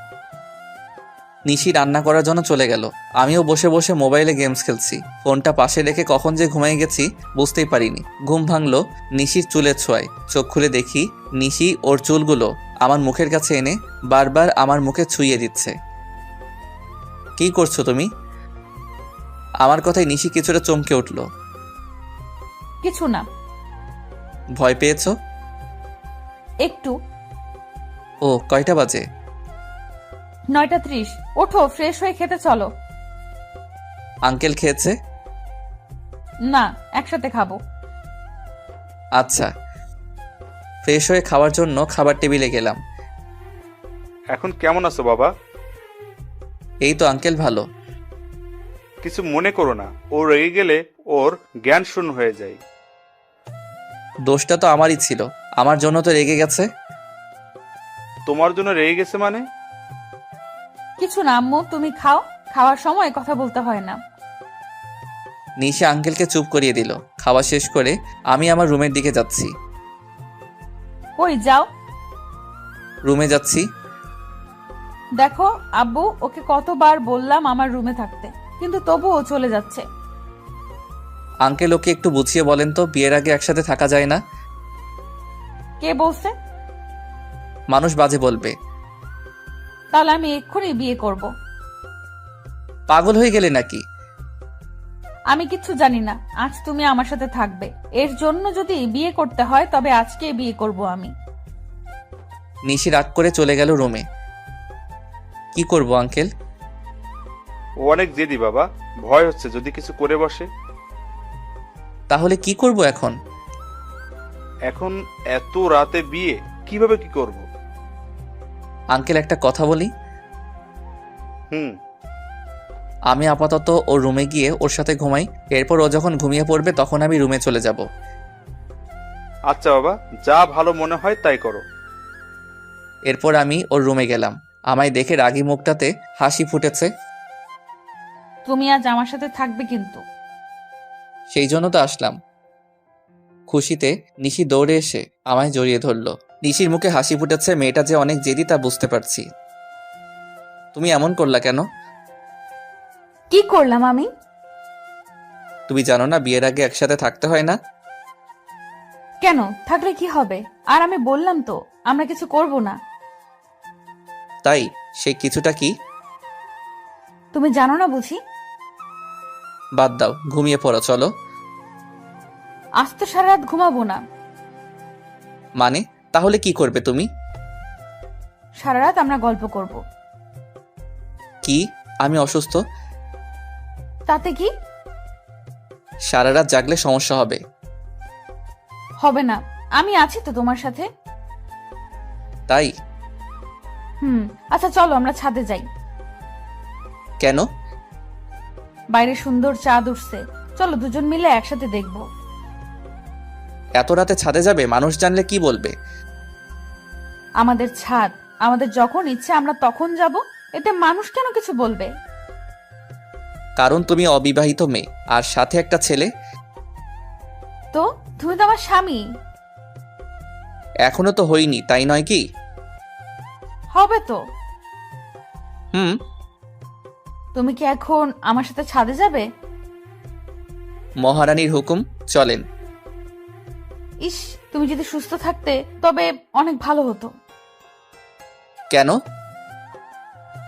নিশি রান্না করার জন্য চলে গেল। আমিও বসে বসে মোবাইলে গেমস খেলছি। ফোনটা পাশে রেখে কখন যে ঘুমিয়ে গেছি বুঝতেই পারিনি। ঘুম ভাঙলো নিশির চুলের ছোঁয়ায়। চোখ খুলে দেখি নিশি ওর চুলগুলো আমার মুখের কাছে এনে বারবার আমার মুখে ছুঁয়ে দিচ্ছে। কি করছো তুমি? আমার কথায় নিশি কিছুটা চমকে উঠল। কিছু না। ভয় পেয়েছো? একটু। ও, কয়টা বাজে? 9:30। ওঠো, ফ্রেশ হয়ে খেতে চলো। আঙ্কেল খেয়েছে? না, একসাথে খাবো। আচ্ছা। ফ্রেশ হয়ে খাওয়ার জন্য খাবার টেবিলে গেলাম। এখন কেমন আছো বাবা? এই তো আঙ্কেল, ভালো। কিছু মনে করো না, ও রেগে গেলে ওর জ্ঞান শূন্য হয়ে যায়। দোষটা তো আমারই ছিল, আমার জন্য তো রেগে গেছে। তোমার জন্য রেগে গেছে মানে? কিছু না আম্মু, তুমি খাও, খাওয়ার সময় কথা বলতে হয় না। নিশি আঙ্কেলকে চুপ করিয়ে দিল। খাওয়া শেষ করে আমি আমার রুমের দিকে যাচ্ছি। কই যাও? রুমে যাচ্ছি। দেখো আব্বু, ওকে কতবার বললাম আমার রুমে থাকতে, কিন্তু তবুও চলে যাচ্ছে। আঙ্কেল ওকে একটু বুঝিয়ে বলেন তো, বিয়ের আগে একসাথে থাকা যায় না। কে বলছে? মানুষ বাজে বলবে। তাহলে আমি এক্ষুনি বিয়ে করব। পাগল হয়ে গেলে নাকি? আমি কিচ্ছু জানি না, আজ তুমি আমার সাথে থাকবে। এর জন্য যদি বিয়ে করতে হয় তবে আজকে বিয়ে করব আমি। নিশি রাগ করে চলে গেল রুমে। কি করব আঙ্কেল? ও অনেক জেদি বাবা, ভয় হচ্ছে যদি কিছু করে বসে। তাহলে কি করব এখন? এখন এত রাতে বিয়ে কিভাবে কি করব? আঙ্কেল একটা কথা বলি। হুম। আমি আপাতত ওর রুমে গিয়ে ওর সাথে ঘুমাই, এরপর ও যখন ঘুমিয়ে পড়বে তখন আমি রুমে চলে যাব। আচ্ছা বাবা, যা ভালো মনে হয় তাই করো। এরপর আমি ওর রুমে গেলাম। আমায় দেখে রাগী মুখটাতে হাসি ফুটেছে। তুমি আজ আমার সাথে থাকবে কিন্তু। সেই জন্য তো আসলাম। খুশিতে নিশি দৌড়ে এসে আমায় জড়িয়ে ধরল। নিশির মুখে হাসি ফুটেছে, মেয়েটা যে অনেক জেদি তা বুঝতে পারছি। তুমি এমন করলা কেন? কি করলাম আমি? তুমি জানো না বিয়ের আগে একসাথে থাকতে হয় না? কেন, থাকলে কি হবে? আর আমি বললাম তো আমরা কিছু করব না। তাই সেই কিছুটা কি? তুমি জানো না বুঝি? বাদ দাও, ঘুমিয়ে পড়ো চলো। আজ তো সারা রাত ঘুমাবো না। মানে তাহলে কি করবে তুমি? সারা রাত আমরা গল্প করব। কি? আমি অসুস্থ? তাতে কি সারা রাত জাগলে সমস্যা হবে। হবে না, আমি আছি তো তোমার সাথে। তাই? আচ্ছা চলো আমরা ছাদে যাই। কেন? বাইরে সুন্দর চাঁদ উঠছে, চলো দুজন মিলে একসাথে দেখব। এত রাতে ছাদে যাবে? মানুষ জানলে কি বলবে? আমাদের ছাদ, আমাদের যখন ইচ্ছে আমরা তখন যাব, এতে মানুষ কেন কিছু বলবে? কারণ তুমি অবিবাহিত মেয়ে আর সাথে একটা ছেলে। তো তুমি তো আমার স্বামী। এখনো তো হইনি, তাই নয় কি? হবে তো। হুম। তুমি কি এখন আমার সাথে ছাদে যাবে? মহারানীর হুকুম, চলেন। ইস, তুমি যদি সুস্থ থাকতে তবে অনেক ভালো হতো। কেন?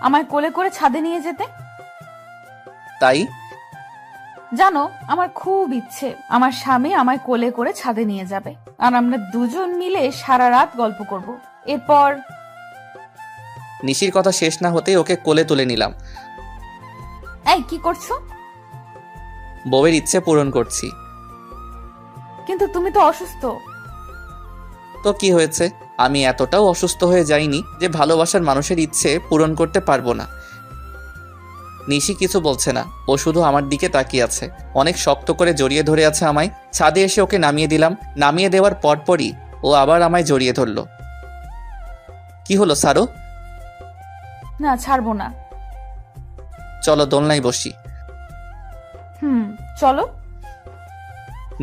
আমায় কোলে করে ছাদে নিয়ে যেতে। তাই? জানো, আমার খুব ইচ্ছে আমার স্বামী আমায় কোলে করে ছাদে নিয়ে যাবে, আর আমরা দুজন মিলে সারা রাত গল্প করব। এরপর নিশির কথা শেষ না হতেই ওকে কোলে তুলে নিলাম। এই কি করছো? বউয়ের ইচ্ছে পূরণ করছি। কিন্তু তুমি তো অসুস্থ। তো কি হয়েছে? আমি এতটাও অসুস্থ হয়ে যাইনি যে ভালোবাসার মানুষের ইচ্ছে পূরণ করতে পারবো না। নিশি কিছু বলছে না, ও শুধু আমার দিকে তাকিয়ে আছে। অনেক শক্ত করে জড়িয়ে ধরে আছে আমায়। ছাদে এসে ওকে নামিয়ে দিলাম। নামিয়ে দেওয়ার পরপরই ও আবার আমায় জড়িয়ে ধরল। কি হলো সারো? না, ছাড়বো না। চলো দোলনায় বসি। চলো।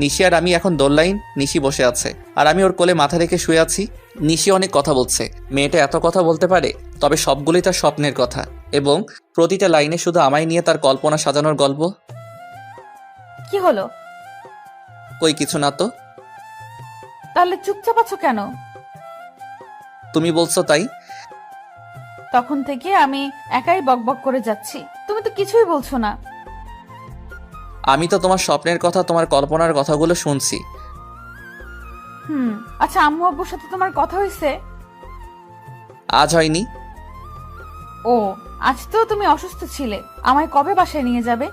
নিশি আর আমি এখন দোলনায়। নিশি বসে আছে আর আমি ওর কোলে মাথা রেখে শুয়ে আছি। নিশি অনেক কথা বলছে। মেয়েটা এত কথা বলতে পারে, তবে সবগুলোই তার স্বপ্নের কথা, এবং প্রতিটা লাইনে শুধু আমায় নিয়ে তার কল্পনা সাজানোর গল্প। কি হলো? কই কিছু না তো। তাহলে চুপচাপ আছো কেন? তুমি বলছো তাই। তখন থেকে আমি একাই বকবক করে যাচ্ছি, তুমি তো কিছুই বলছো না। আমি তো তোমার স্বপ্নের কথা, তোমার কল্পনার কথাগুলো শুনছি। আচ্ছা, আম্মু আব্বুর সাথে তোমার কথা হয়েছে? আজ হয়নি। ও, আজ তো তুমি অসুস্থ ছিলে। আমায় কবে বাসায় নিয়ে যাবে?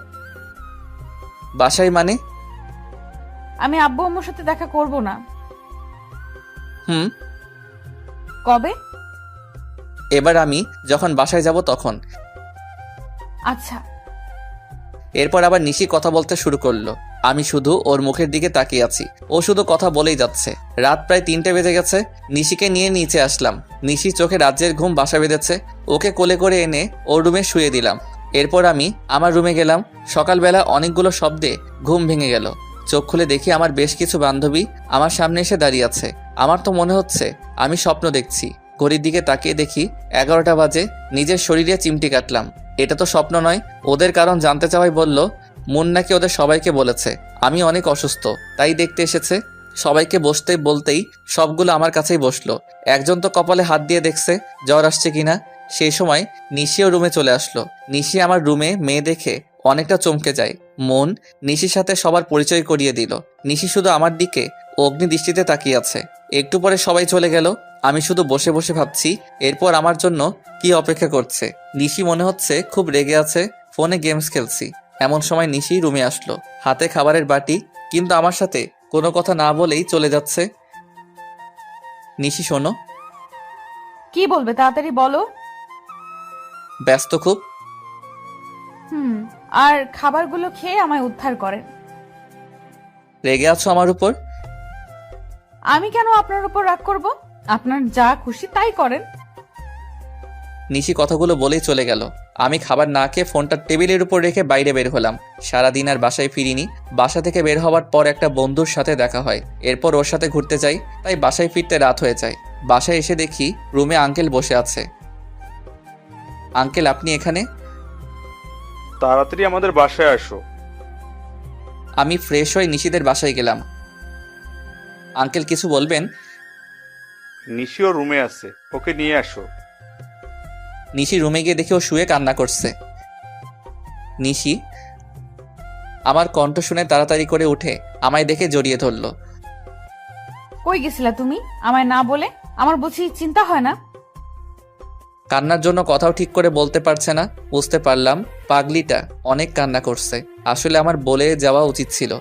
বাসায় মানে? আমি আব্বু আম্মুর সাথে দেখা করব না। কবে? এবার আমি যখন বাসায় যাব তখন। আচ্ছা। এরপর আবার নিশি কথা বলতে শুরু করলো। আমি শুধু ওর মুখের দিকে তাকিয়ে আছি। ও শুধু কথা বলেই যাচ্ছে। রাত প্রায় 3টে বেজে গেছে। নিশিকে নিয়ে নিচে আসলাম। নিশি চোখে রাজ্যের ঘুম বাসা বেঁধেছে। ওকে কোলে করে এনে ওর রুমে শুয়ে দিলাম। এরপর আমি আমার রুমে গেলাম। সকালবেলা অনেকগুলো শব্দে ঘুম ভেঙে গেল। চোখ খুলে দেখি আমার বেশ কিছু বান্ধবী আমার সামনে এসে দাঁড়িয়ে আছে। আমার তো মনে হচ্ছে আমি স্বপ্ন দেখছি। ঘড়ির দিকে তাকিয়ে দেখি 11টা বাজে। নিজের শরীরে চিমটি কাটলাম। এটা তো স্বপ্ন নয়। ওদের কারণ জানতে চাওয়াই বলল মুন নাকি ওদের সবাইকে বলেছে আমি অনেক অসুস্থ, তাই দেখতে এসেছে। সবাইকে বসতে বলতেই সবগুলো আমার কাছেই বসলো। একজন তো কপালে হাত দিয়ে দেখছে জ্বর আসছে কিনা। সেই সময় নিশিও রুমে চলে আসলো। নিশি আমার রুমে মেয়ে দেখে অনেকটা চমকে যায়। মন নিশির সাথে সবার পরিচয় করিয়ে দিল। নিশি শুধু আমার দিকে অগ্নি দৃষ্টিতে তাকিয়ে আছে। একটু পরে সবাই চলে গেল। আমি শুধু বসে বসে ভাবছি এরপর আমার জন্য কি অপেক্ষা করছে। নিশি মনে হচ্ছে খুব রেগে আছে। ফোনে গেমস খেলছি। এমন সময় নিশি রুমে আসলো, হাতে খাবারের বাটি, কিন্তু আমার সাথে কোনো কথা না বলেই চলে যাচ্ছে। নিশি শোনো। কি বলবে তাড়াতাড়ি বলো। ব্যস্ত খুব? আর খাবারগুলো খেয়ে আমায় উদ্ধার করেন। রেগে আছো আমার উপর? আমি কেন আপনার উপর রাগ করব? আপনার যা খুশি তাই করেন। নিশি কথাগুলো বলেই চলে গেল। আমি খাবার না খেয়ে ফোনটা টেবিলের উপর রেখে বাইরে বের হলাম। সারাদিন আর বাসায় ফিরিনি। বাসা থেকে বের হওয়ার পর একটা বন্ধুর সাথে দেখা হয়। এরপর ওর সাথে ঘুরতে যাই, তাই বাসায় ফিরতে রাত হয়ে যায়। বাসায় এসে দেখি রুমে আঙ্কেল বসে আছে। আঙ্কেল আপনি এখানে? তাড়াতাড়ি আমাদের বাসায় আসো। আমি ফ্রেশ হয়ে নিশিদের বাসায় গেলাম। আঙ্কেল কিছু বলবেন? নিশিও রুমে আছে, ওকে নিয়ে আসো। নিশি রুমে গিয়ে দেখি ও শুয়ে কান্না করছে। নিশি আমার কণ্ঠ শুনে তাড়াতাড়ি করে উঠে আমায় দেখে জড়িয়ে ধরল। কই গেছিলা তুমি আমায় না বলে? আমার বুঝি চিন্তা হয় না? কান্নার জন্য কথাও ঠিক করে বলতে পারছে না। বুঝতে পারলাম পাগলিটা অনেক কান্না করছে। আসলে আমার বলে যাওয়া উচিত ছিল।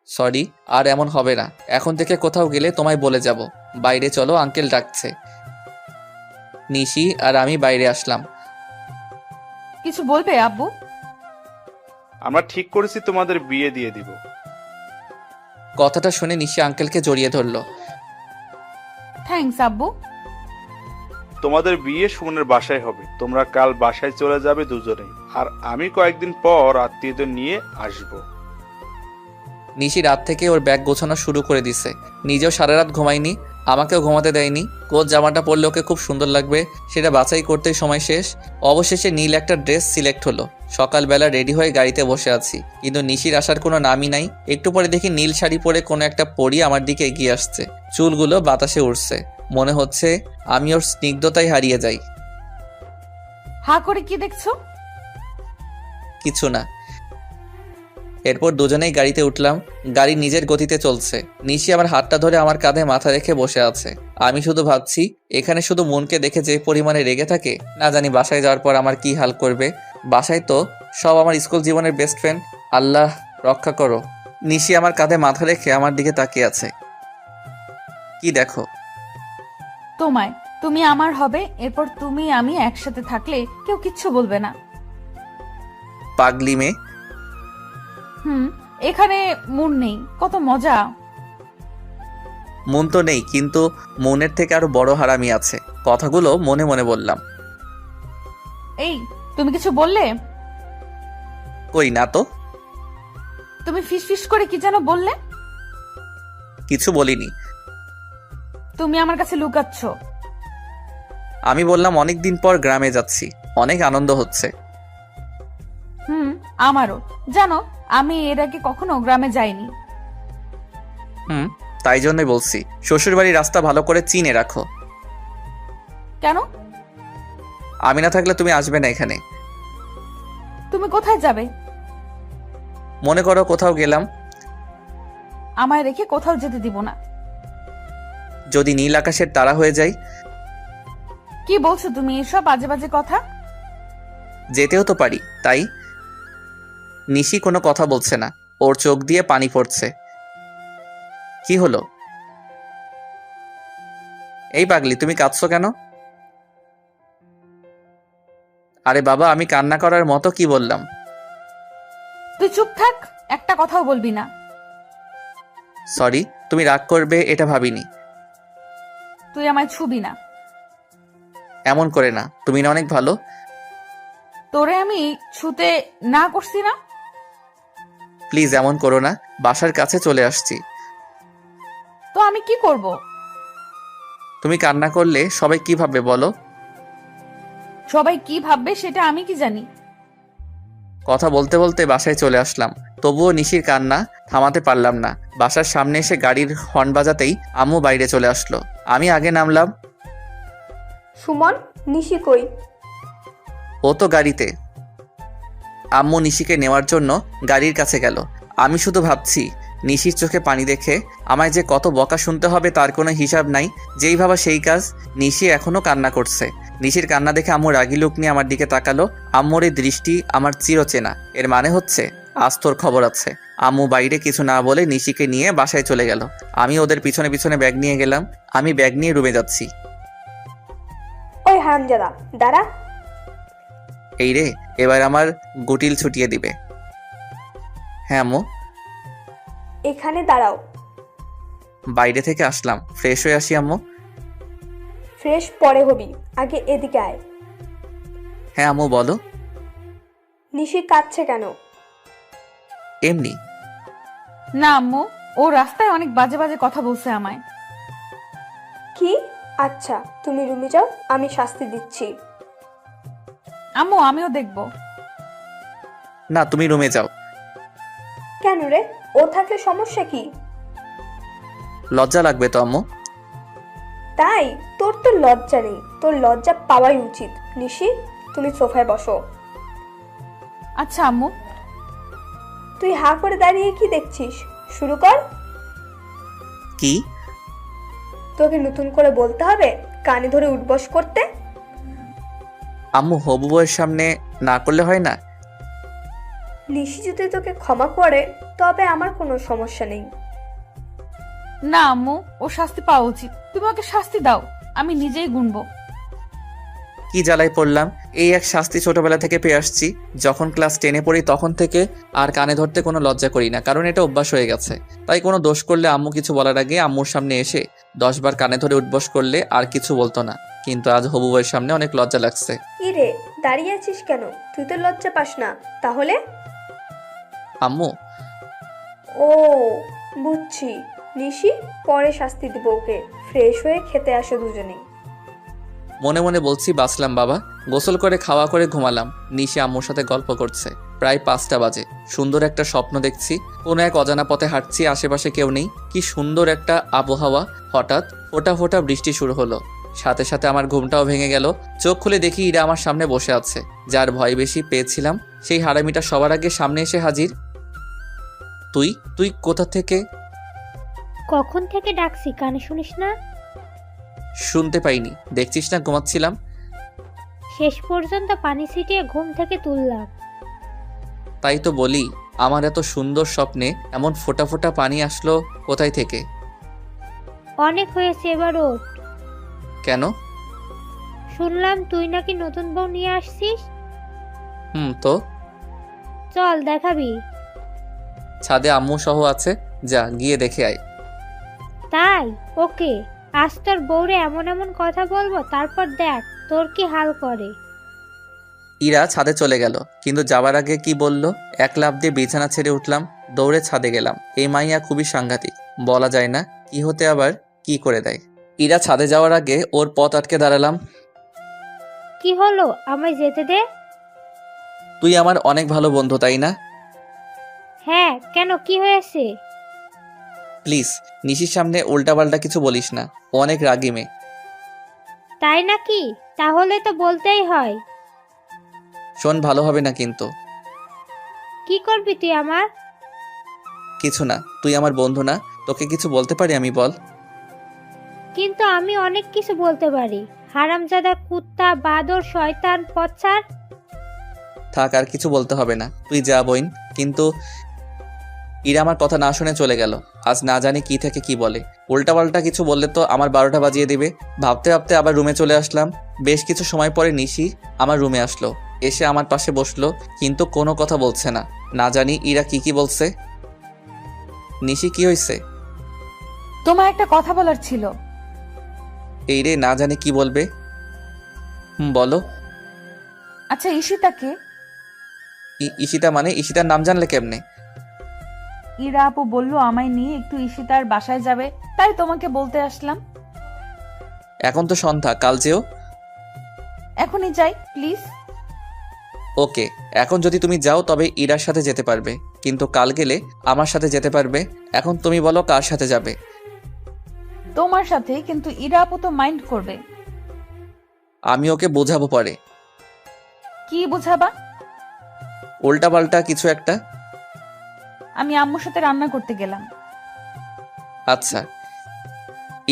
সরি, আর এমন হবে না। এখন থেকে কোথাও গেলে তোমায় বলে যাব। বাইরে চলো, আঙ্কেল ডাকছে। নিশি আর আমি বাইরে আসলাম। কিছু বলবে আব্বু? আমরা ঠিক করেছি তোমাদের বিয়ে দিয়ে দিব। কথাটা শুনে নিশি আঙ্কেলকে জড়িয়ে ধরল। থ্যাঙ্কস আব্বু। তোমাদের বিয়ে সুমনের বাসায় হবে। তোমরা কাল বাসায় চলে যাবে দুজনেই, আর আমি কয়েকদিন পর আত্মীয়দের নিয়ে আসবো। নিশি রাত থেকে ওর ব্যাগ গোছানো শুরু করে দিছে। নিজেও সারা রাত ঘুমায়নি, আমাকেও ঘুমাতে দেয়নি। কোচ জামাটা পরলে ওকে খুব সুন্দর লাগবে, সেটা বাছাই করতেই সময় শেষ। অবশেষে নীল একটা ড্রেস সিলেক্ট হলো। সকালবেলা রেডি হয়ে গাড়িতে বসে আছি, কিন্তু নিশির আসার কোনো নামই নাই। একটু পরে দেখি নীল শাড়ি পরে কোনো একটা পরী আমার দিকে এগিয়ে আসছে। চুলগুলো বাতাসে উড়ছে। মনে হচ্ছে আমি ওর স্নিগ্ধতায় হারিয়ে যাই। হা করে কি দেখছো? কিছু না। এরপর দুজনেই গাড়িতে উঠলাম। গাড়ি নিজের গতিতে চলছে। নিশি আমার হাতটা ধরে আমার কাঁধে মাথা রেখে বসে আছে। আমি শুধু ভাবছি এখানে শুধু মনকে দেখে যে পরিমাণে রেগে থাকে, না জানি বাসায় যাওয়ার পর আমার কি হাল করবে। বাসায় তো সব আমার স্কুল জীবনের বেস্ট ফ্রেন্ড। আল্লাহ রক্ষা করো। নিশি আমার কাঁধে মাথা রেখে আমার দিকে তাকিয়ে আছে। কি দেখো? তোমায়। তুমি আমার হবে, এরপর তুমি আমি একসাথে থাকলে কেউ কিচ্ছু বলবে না। পাগলি মেয়ে। এখানে মন নেই, কত মজা। মন তো নেই, কিন্তু মনের থেকে আরো বড় হারামি আছে। কথাগুলো মনে মনে বললাম। এই তুমি কিছু বললে? কই না তো। তুমি ফিস ফিস করে কি যেন বললে? কিছু বলিনি। তুমি আমার কাছে লুকাচ্ছ। আমি বললাম অনেকদিন পর গ্রামে যাচ্ছি, অনেক আনন্দ হচ্ছে। আমারও। জানো আমি এর আগে কখনো গ্রামে যাইনি। তাই জন্যই বলছি শ্বশুরবাড়ির রাস্তা ভালো করে চিনে রাখো। কেন? আমি না থাকলে তুমি আসবে না এখানে। তুমি কোথায় যাবে? মনে করো কোথাও গেলাম। আমায় রেখে কোথাও যেতে দিব না। যদি নীল আকাশের তারা হয়ে যাই? কি বলছো তুমি এসব বাজে বাজে কথা? যেতেও তো পারি, তাই। নিশি কোনো কথা বলছে না, ওর চোখ দিয়ে পানি পড়ছে। কি হলো? এই পাগলি, তুমি কাঁদছো কেন? আরে বাবা, আমি কান্না করার মতো কি বললাম? তুই চুপ থাক, একটা কথাও বলবি না। সরি, তুমি রাগ করবে এটা ভাবিনি। তুই আমায় ছুবি না। এমন করে না, তুমি না অনেক ভালো। তোরে আমি ছুতে না করছি না? প্লিজ এমন করো না, বাসার কাছে চলে আসছি। তো আমি কি করব? তুমি কান্না করলে সবাই কি ভাববে বলো? সবাই কি ভাববে সেটা আমি কি জানি? কথা বলতে বলতে বাসায় চলে আসলাম, তবুও নিশির কান্না থামাতে পারলাম না। বাসার সামনে এসে গাড়ির হর্ন বাজাতেই আম্মু বাইরে চলে আসলো। আমি আগে নামলাম। সুমন, নিশি কই? ও তো গাড়িতে। আম্মু নিশিকে নেওয়ার জন্য গাড়ির কাছে গেল। আমি শুধু ভাবছি, নিশির চোখে পানি দেখে আমায় যে কত বকা শুনতে হবে তার কোনো হিসাব নাই। যেই ভাবা সেই কাজ। নিশি এখনো কান্না করছে। নিশির কান্না দেখে আম্মু রাগি লোক নিয়ে আমার দিকে তাকালো। আম্মুর এই দৃষ্টি আমার চিরচেনা। এর মানে হচ্ছে আজ তোর খবর আছে। আম্মু বাইরে কিছু না বলে নিশিকে নিয়ে বাসায় চলে গেল। আমি ওদের পিছনে পিছনে ব্যাগ নিয়ে গেলাম। আমি ব্যাগ নিয়ে রুমে যাচ্ছি। ওই হারামজাদা, দাঁড়া। এই রে, এবার আমার গুটিল ছুটিয়ে দিবে। হ্যাঁ আম্মু। এখানে দাঁড়াও। বাইরে থেকে আসলাম, ফ্রেশ হয়ে আসি আম্মু। ফ্রেশ পরে হবি, আগে এদিকে আয়। হ্যাঁ আম্মু বলো। নিশি কাঁদছে কেন? এমনি। না আম্মু, ও রাস্তায় অনেক বাজে বাজে কথা বলছে আমায়। কি? আচ্ছা, তুমি রুমে যাও, আমি শাস্তি দিচ্ছি। আম্মু আমিও দেখব। না, তুমি রুমে যাও। কেন রে? ও থাকলে সমস্যা কি? লজ্জা লাগবে তো আম্মু। তাই? তোর তো লজ্জা নেই, তোর লজ্জা পাওয়াই উচিত। নিশি, তুমি সোফায় বসো। আচ্ছা আম্মু। তুই হা করে দাঁড়িয়ে কি দেখছিস? শুরু কর। কি? তোকে নতুন করে বলতে হবে কানে ধরে উঠবস করতে? আম্মু হবু বউয়ের সামনে না করলে হয় না? নিশি যদি তোকে ক্ষমা করে তবে আমার কোনো সমস্যা নেই। না আম্মু, ও শাস্তি পাওয়া উচিত। তুমি ওকে শাস্তি দাও, আমি নিজেই গুনবো। কি জ্বালায় পড়লাম। এই এক শাস্তি ছোটবেলা থেকে পেয়ে আসছি। যখন ক্লাস 10-এ পড়ি তখন থেকে আর কানে ধরতে কোনো লজ্জা করি না, কারণ এটা অভ্যাস হয়ে গেছে। তাই কোনো দোষ করলে আম্মু কিছু বলার আগে আম্মুর সামনে এসে 10 বার কানে ধরে উঠবস করলে আর কিছু বলতো না। কিন্তু আজ হবু বউয়ের সামনে অনেক লজ্জা লাগছে। কি রে, দাঁড়িয়ে আছিস কেন? তুই তো লজ্জা পাস না তাহলে? আম্মু। ও বুঝছি। নিশি, পরে শাস্তি দিব ওকে। ফ্রেশ হয়ে খেতে আসো দুজনেই। মনে মনে বলছি বাঁচলাম বাবা। গোসল করে খাওয়া করে ঘুমালাম। নিশি আম্মুর সাথে গল্প করছে। প্রায় 5টা বাজে। সুন্দর একটা স্বপ্ন দেখছি। কোনো এক অজানা পথে হাঁটছি, আশেপাশে কেউ নেই। কি সুন্দর একটা আবহাওয়া। হঠাৎ ফোঁটা ফোঁটা বৃষ্টি শুরু হলো। সাথে সাথে আমার ঘুমটাও ভেঙে গেল। চোখ খুলে দেখি ইরা আমার সামনে বসে আছে। যার ভয় বেশি পেয়েছিলাম সেই হারামিটা সবার আগে সামনে এসে হাজির। তুই তুই কোথা থেকে? কখন থেকে ডাকছি, কানে শুনিস না? শুনতে পাইনি, দেখছিস না ঘুমাচ্ছিলাম। শেষ পর্যন্ত পানি ছিটিয়ে ঘুম থেকে তুললাম। তাই তো বলি, আমার এত সুন্দর স্বপ্নে এমন ফোঁটা ফোঁটা পানি আসলো কোথায় থেকে? অনেক হয়েছে, এবার ওঠ। কেন? শুনলাম তুই নাকি নতুন বউ নিয়ে আসছিস। তো চল দেখাবি। ছাদে আম্মু সহ আছে, যা গিয়ে দেখে আয়। তাই? ওকে, আজ তোর বউরে এমন এমন কথা বলবো, তারপর দেখ তোর কি হাল করে। ইরা ছাদে চলে গেল, কিন্তু যাবার আগে কি বলল? এক লাফ দিয়ে বিছানা ছেড়ে উঠলাম, দৌড়ে ছাদে গেলাম। এই মাইয়া খুবই সাংঘাতিক, বলা যায় না কি হতে আবার কি করে দেয়। ইরা ছাদে যাওয়ার আগে ওর পথ আটকে দাঁড়ালাম। কি হলো, আমায় যেতে দে। তুই আমার অনেক ভালো বন্ধু, তাই না? হ্যাঁ, কেন, কি হয়েছে? প্লিজ নিশির সামনে উল্টাপাল্টা কিছু বলিস না, ও অনেক রাগী মেয়ে। তাই নাকি? তাহলে তো বলতেই হয়। শোন, ভালো হবে না কিন্তু। কি করবি তুই আমার? কিছু না, তুই আমার বন্ধু না, তোকে কিছু বলতে পারি আমি, বল। কিন্তু আমি অনেক কিছু বলতে পারি। হারামজাদা, কুত্তা, বাদর, শয়তান, পচ্ছার। থাক, আর কিছু বলতে হবে না, তুই যা বইন। কিন্তু ইরা আমার কথা না শুনে চলে গেল। আজ না জানি কি থেকে কি বলে। উল্টাপাল্টা কিছু বললে তো আমার 12টা বাজিয়ে দিবে। ভাবতে ভাবতে আবার রুমে চলে আসলাম। বেশ কিছু সময় পরে নিশি আমার রুমে আসলো, এসে আমার পাশে বসলো, কিন্তু কোনো কথা বলছে না। না জানি ইরা কি কি বলছে। নিশি, কি হয়েছে? তোমার একটা কথা বলার ছিল। এই রে, না জানি কি বলবে। বলো। আচ্ছা ঈশিতাকে? ঈশিতা মানে? ঈশিতার নাম জানলে কেমনে? ইরা আপু বললো আমায় নিয়ে একটু ঈশিতার বাসায় যাবে, তাই তোমাকে বলতে আসলাম। এখন তো সন্ধ্যা, কাল যেও। এখনই যাই প্লিজ। ওকে, এখন যদি তুমি যাও তবে ইরার সাথে যেতে পারবে, কিন্তু কাল গেলে আমার সাথে যেতে পারবে। এখন তুমি বলো কার সাথে যাবে? তোমার সাথে, কিন্তু ইরা আপু তো মাইন্ড করবে। আমি ওকে বোঝাবো পরে। কি বুঝাবা? উল্টাপাল্টা কিছু একটা। আমি আম্মুর সাথে রান্না করতে গেলাম। আচ্ছা।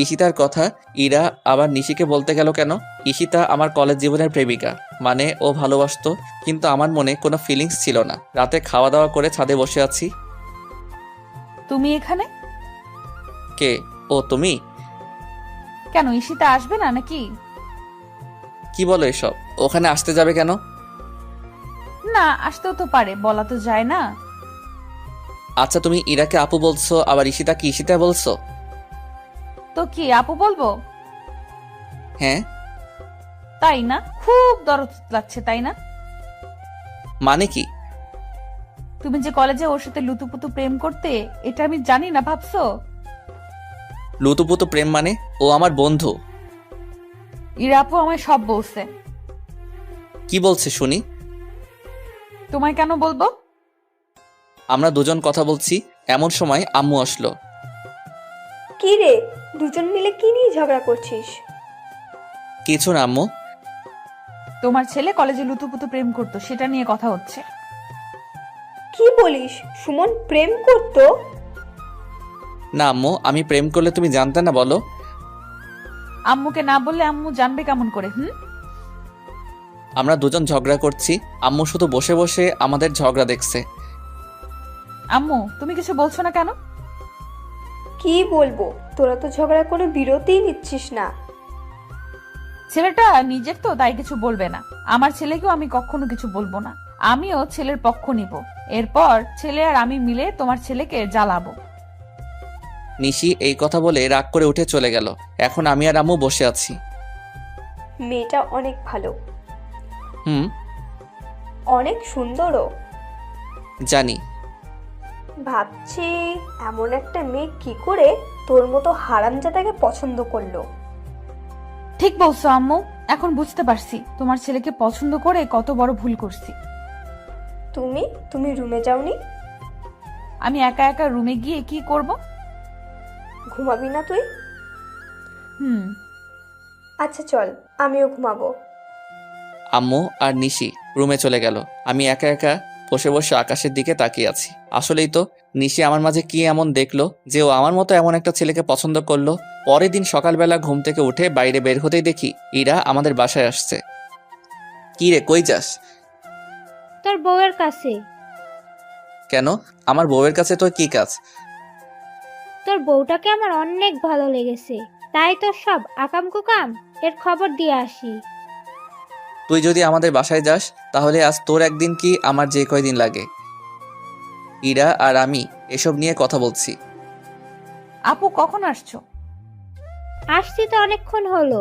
ঈশিতার কথা ইরা আবার নিশিকে বলতে গেল কেন? ঈশিতা আমার কলেজ জীবনের প্রেমিকা, মানে ও ভালোবাসতো, কিন্তু আমার মনে কোনো ফিলিংস ছিল না। রাতে খাওয়া দাওয়া করে ছাদে বসে আছি। তুমি এখানে কে? ও তুমি? কেন, ঈশিতা আসবে না নাকি? কি বলো এসব? ওখানে আসতে যাবে কেন? না, আসতেও তো পারে, বলা তো যায় না। আচ্ছা, তুমি ইরাকে আপু বলছো, আবার ঈশিতাকে ঈশিতা বলছো? তো কি আপু বলবো? হ্যাঁ। তাই না? খুব দরদ লাগছে, তাই না? মানে কি? তুমি যে কলেজে ওর সাথে লুতুপুতু প্রেম করতে, এটা আমি জানি না ভাবছো? লুতুপুতু প্রেম মানে? ও আমার বন্ধু। ইরা আপু আমায় সব বলছে। কি বলছে শুনি? তোমায় কেন বলবো? আমরা দুজন কথা বলছি, এমন সময় আম্মু আসলো। কি রে, দুজন মিলে কি নিয়ে ঝগড়া করছিস? কিছু না আম্মু। তোমার ছেলে কলেজে লুতুপুতু প্রেম করতো, সেটা নিয়ে কথা হচ্ছে। কি বলিস? সুমন প্রেম করতো? না আম্মু, আমি প্রেম করলে তুমি জানতে না? বলো। আম্মুকে না বললে আম্মু জানবে কেমন করে? আমরা দুজন ঝগড়া করছি, আম্মু শুধু বসে বসে আমাদের ঝগড়া দেখছে। আম্মু তুমি কিছু বলছো না কেন? কি বলবো, তোরা তো ঝগড়া করে বিরতিই নিচ্ছিস না। ছেলেটা নিজের তো, তাই কিছু বলবে না। আমার ছেলেকেও আমি কখনো কিছু বলবো না। আমিও ছেলের পক্ষ নিব। এরপর ছেলে আর আমি মিলে তোমার ছেলেকে জ্বালাবো। নিশি এই কথা বলে রাগ করে উঠে চলে গেল। এখন আমি আর আম্মু বসে আছি। মেয়েটা অনেক ভালো, হুম, অনেক সুন্দরও। জানি। ভাবছি এমন একটা মেয়ে কি করে তোর মতো হারামজাদাকে পছন্দ করলো। ঠিক বলছো আম্মু, এখন বুঝতে পারছি তোমার ছেলেকে পছন্দ করে কত বড় ভুল করছি। তুমি রুমে যাওনি? আমি একা একা রুমে গিয়ে কি করব? ঘুমাবি না তুই? হুম। আচ্ছা চল, আমিও ঘুমাবো। আম্মু আর নিশি রুমে চলে গেল। আমি একা একা বসে বসে আকাশের দিকে তাকিয়ে আছি। আসলেই তো, নিশি আমার মাঝে কি এমন দেখলো যে ও আমার মতো এমন একটা ছেলেকে পছন্দ করলো? পরের দিন সকালবেলা ঘুম থেকে উঠে বাইরে বের হতেই দেখি ইরা আমাদের বাসায় আসছে। কি রে, কই যাস? তোর বউয়ের কাছে। কেন? আমার বউয়ের কাছে তোর কি কাজ? তোর বউটাকে আমার অনেক ভালো লেগেছে, তাই তোর সব আকাম কুকাম এর খবর দিয়ে আসি। তুই যদি আমাদের বাসায় যাস তাহলে আজ তোর একদিন কি আমার যে কয়দিন লাগে। ইরা আর আমি এসব নিয়ে কথা বলছি। আপু কখন আসছো? আসছি তো অনেকক্ষণ হলো।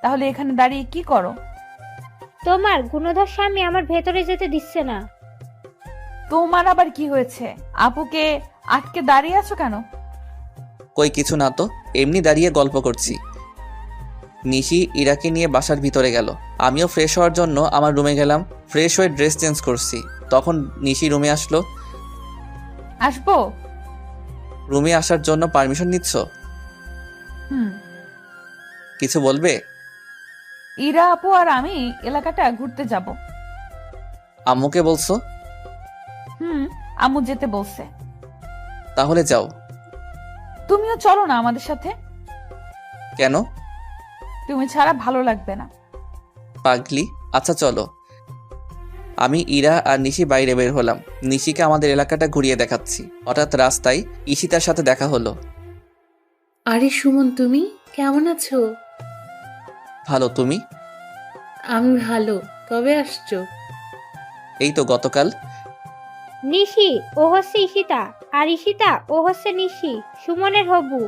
তাহলে এখানে দাঁড়িয়ে কি করো? তোমার গুণধর স্বামী আমার ভেতরে যেতে দিচ্ছে না। তোমার আবার কি হয়েছে? আপুকে আটকে দাঁড়িয়ে আছো কেন? কই কিছু না তো, এমনি দাঁড়িয়ে গল্প করছি। নিশি ইরাকে নিয়ে বাসার ভিতরে গেল। আমিও ফ্রেশ হওয়ার জন্য আমার রুমে গেলাম। ফ্রেশ হয়ে ড্রেস চেঞ্জ করছি, তখন নিশি রুমে আসলো। আসবো? রুমে আসার জন্য পারমিশন নিচ্ছ? হুম। কিছু বলবে? ইরা আপু আর আমি এলাকাটা ঘুরতে যাব। আম্মুকে বলছো? হুম, আম্মু যেতে বলছে। তাহলে যাও। তুমিও চলো না আমাদের সাথে। কেন? তুমি ছাড়া ভালো লাগবে না। পাগলি। আচ্ছা চলো। আমি ইরা আর নিশি বাইরে বের হলাম। নিশিকে আমাদের এলাকাটা ঘুরিয়ে দেখাচ্ছি। হঠাৎ রাস্তায় ঈশিতার সাথে দেখা হলো। আরে সুমন, তুমি কেমন আছো? ভালো, তুমি? আমি ভালো। কবে আসছো? এই তো গতকাল। নিশি ও হচ্ছে ঈশিতা, আর ঈশিতা ও হচ্ছে নিশি, সুমনের হবু।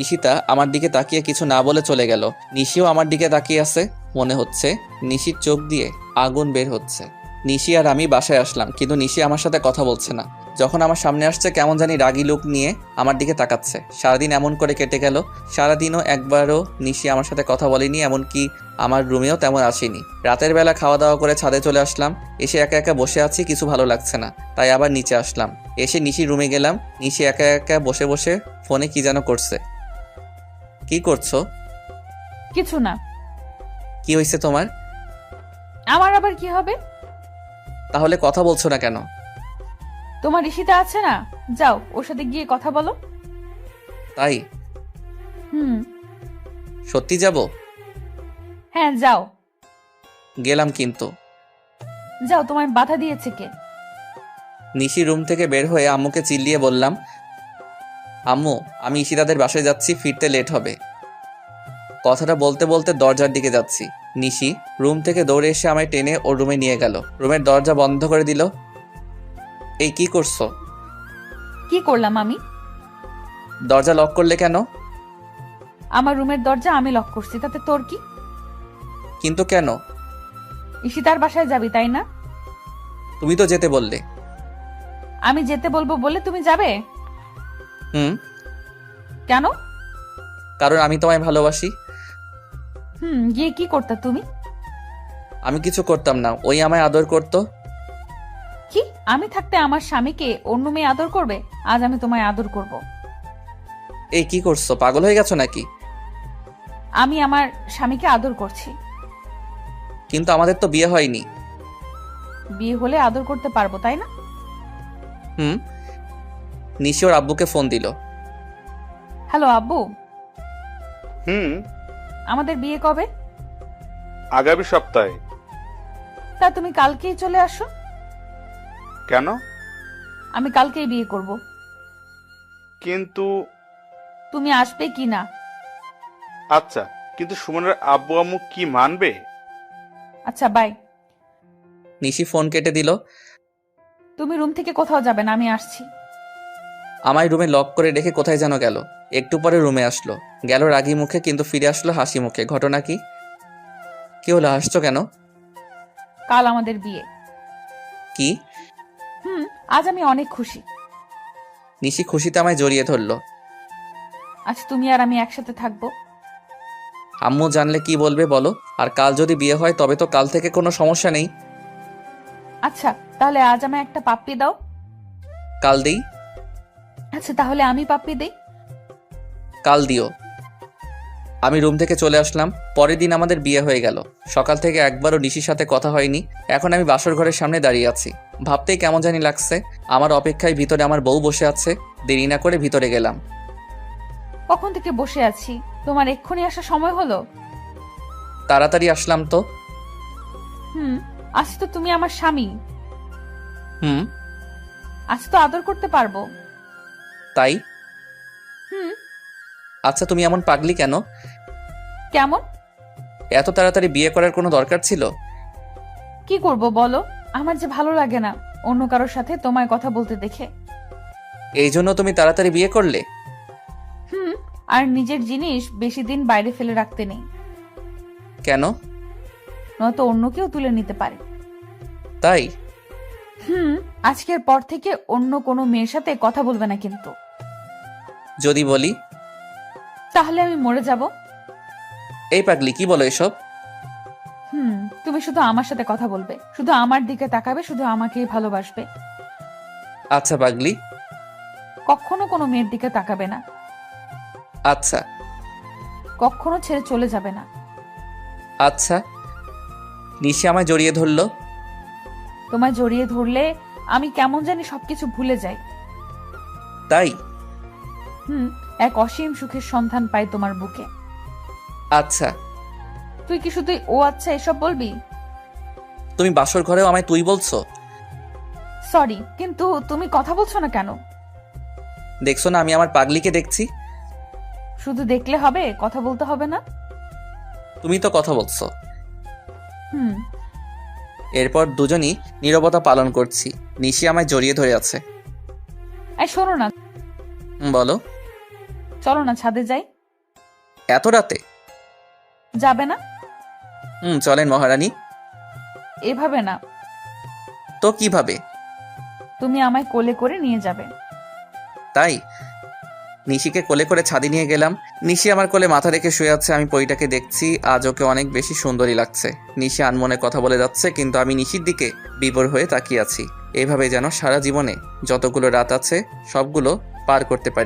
ঈশিতা আমার দিকে তাকিয়ে কিছু না বলে চলে গেল। নিশিও আমার দিকে তাকিয়ে আছে। মনে হচ্ছে নিশির চোখ দিয়ে আগুন বের হচ্ছে। নিশি আর আমি বাসায় আসলাম, কিন্তু নিশি আমার সাথে কথা বলছে না। যখন আমার সামনে আসছে কেমন জানি রাগী লুক নিয়ে আমার দিকে তাকাচ্ছে। সারাদিন এমন করে কেটে গেল, সারাদিনও একবারও নিশি আমার সাথে কথা বলেনি, এমনকি আমার রুমেও তেমন আসেনি। রাতের বেলা খাওয়া দাওয়া করে ছাদে চলে আসলাম, এসে একা একা বসে আছি, কিছু ভালো লাগছে না, তাই আবার নিচে আসলাম। এসে নিশি রুমে গেলাম, নিশি একা একা বসে বসে ফোনে কি যেন করছে। কি করছো? কিছু না। কি হয়েছে তোমার? আমার আবার কি হবে? তাহলে কথা বলছো না কেন? তোমার ঋষিতা আছে না, যাও ওর সাথে গিয়ে কথা বলো। তাই? হুম। সত্যি যাব? হ্যাঁ যাও। গেলাম কিন্তু। যাও, তোমায় বাধা দিয়েছে কে? নিশি রুম থেকে বের হয়ে আম্মুকে চিল্লিয়ে বললাম, আম্মু আমি ঈশিতাদের বাসায় যাচ্ছি, ফিরতে লেট হবে। কথাটা বলতে বলতে দরজার দিকে যাচ্ছি। নিশি রুম থেকে দৌড়ে এসে আমায় টেনে ওর রুমে নিয়ে গেল, রুমের দরজা বন্ধ করে দিল। এই কি করছো? কি করলাম আমি? দরজা লক করলে কেন? আমার রুমের দরজা আমি লক করছি, তাতে তোর কি? কিন্তু কেন? ঈশিতার বাসায় যাবি তাই না? তুমি তো যেতে বললে। আমি যেতে বলবো বলে তুমি যাবে? হুম। কেন? কারণ আমি তোমায় ভালোবাসি। গিয়ে কি করতা তুমি? আমি কিছু করতাম না, ওই আমায় আদর করতো। কি? আমি থাকতে আমার স্বামীকে অন্য মেয়ে আদর করবে? আজ আমি তোমায় আদর করব। এই কি করছো, পাগল হয়ে গেছো নাকি? আমি আমার স্বামীকে আদর করছি। কিন্তু আমাদের তো বিয়ে হয়নি। বিয়ে হলে আদর করতে পারবো তাই না? হুম। নিশি ওর আব্বুকে ফোন দিল। হ্যালো আব্বু, হুম। আমাদের বিয়ে কবে? আগামী সপ্তাহে। তা তুমি কালকেই চলে আসো। কেন? আমি কালকেই বিয়ে করব। কিন্তু তুমি আসবে কি না? আচ্ছা, কিন্তু সুমনের আব্বু আম্মু কি মানবে? আচ্ছা বাই। নিশি ফোন কেটে দিল। তুমি রুম থেকে কোথাও যাবে না, আমি আসছি। আমায় রুমে লক করে রেখে কোথায় যেন গেল। একটু পরে রুমে আসলো, গেল রাগী মুখে, কিন্তু ফিরে আসলো হাসি মুখে। ঘটনা কি? কি হলো, হাসছো কেন? কাল আমাদের বিয়ে। কি? আজ আমি অনেক খুশি। নিশি খুশিতে আমায় জড়িয়ে ধরলো। আজ তুমি আর আমি একসাথে থাকবো। আম্মু জানলে কি বলবে বলো? আর কাল যদি বিয়ে হয় তবে তো কাল থেকে কোনো সমস্যা নেই। আচ্ছা তাহলে আজ আমায় একটা পাপ্পি দাও। কাল দিই। আচ্ছা তাহলে আমি পাপ্পি দেই। কাল দিও। আমি রুম থেকে চলে আসলাম। পরের দিন আমাদের বিয়ে হয়ে গেল। সকাল থেকে একবারও নিশির সাথে কথা হয়নি। এখন আমি বাসর ঘরের সামনে দাঁড়িয়ে আছি, ভাবতেই কেমন জানি লাগছে। আমার অপেক্ষায় ভিতরে আমার বউ বসে আছে। দেরি না করে ভিতরে গেলাম। কখন থেকে বসে আছি, তোমার এক্ষুনি আসার সময় হলো? তাড়াতাড়ি আসলাম তো। আজ তো তুমি আমার স্বামী। হুম। আজ তো আদর করতে পারবো। তাই? হুম। আচ্ছা তুমি এমন পাগলি কেন? কেমন? এত তাড়াতাড়ি বিয়ে করার কোনো দরকার ছিল? কি করব বলো, আমার যে ভালো লাগে না অন্য কারোর সাথে তোমায় কথা বলতে দেখে। এই জন্য তুমি তাড়াতাড়ি বিয়ে করলে? আর নিজের জিনিস বেশি দিন বাইরে ফেলে রাখতে নেই, কেন? নয়তো অন্য কেউ তুলে নিতে পারে। তাই? আজকের পর থেকে অন্য কোনো মেয়ের সাথে কথা বলবে না কিন্তু। যদি বলি? তাহলে আমি মরে যাব। এই পাগলি কি বলো এসব? তুমি শুধু আমার সাথে কথা বলবে, শুধু আমার দিকে তাকাবে, শুধু আমাকেই ভালোবাসবে। আচ্ছা পাগলি। কখনো কোনো মেয়ের দিকে তাকাবে না। আচ্ছা। কখনো ছেড়ে চলে যাবে না। আচ্ছা। নিশি আমায় জড়িয়ে ধরলো। তোমায় জড়িয়ে ধরলে আমি কেমন জানি সবকিছু ভুলে যাই। তাই? এক অসীম সুখের সন্ধান পাই তোমার বুকে। আচ্ছা। তুই কি শুধু ও আচ্ছা এসব বলবি? তুমি বাসর ঘরেও আমায় তুই বলছো? সরি, কিন্তু তুমি কথা বলছো না কেন? দেখছো না আমি আমার পাগলিকে দেখছি। শুধু দেখলে হবে, কথা বলতে হবে না? তুমি তো কথা বলছো। হুম। এরপর দুজনই নীরবতা পালন করছি। নিশি আমায় জড়িয়ে ধরে আছে। এই শোনো না, বলো। চলো না ছাদে যাই। এত রাতে? যাবে না? চলেন মহারানী। এভাবে না, তো কিভাবে? তুমি আমায় কোলে করে নিয়ে যাবে। তাই নিশিকে কোলে করে ছাদে নিয়ে গেলাম। নিশি আমার কোলে মাথা রেখে শুয়ে আছে, আমি পরীটাকে দেখছি। আজ ওকে অনেক বেশি সুন্দরী লাগছে। নিশি আনমনে কথা বলে যাচ্ছে, কিন্তু আমি নিশির দিকে বিভোর হয়ে তাকিয়ে আছি। এভাবে যেন সারা জীবনে যতগুলো রাত আছে সবগুলো পার করতে পারি।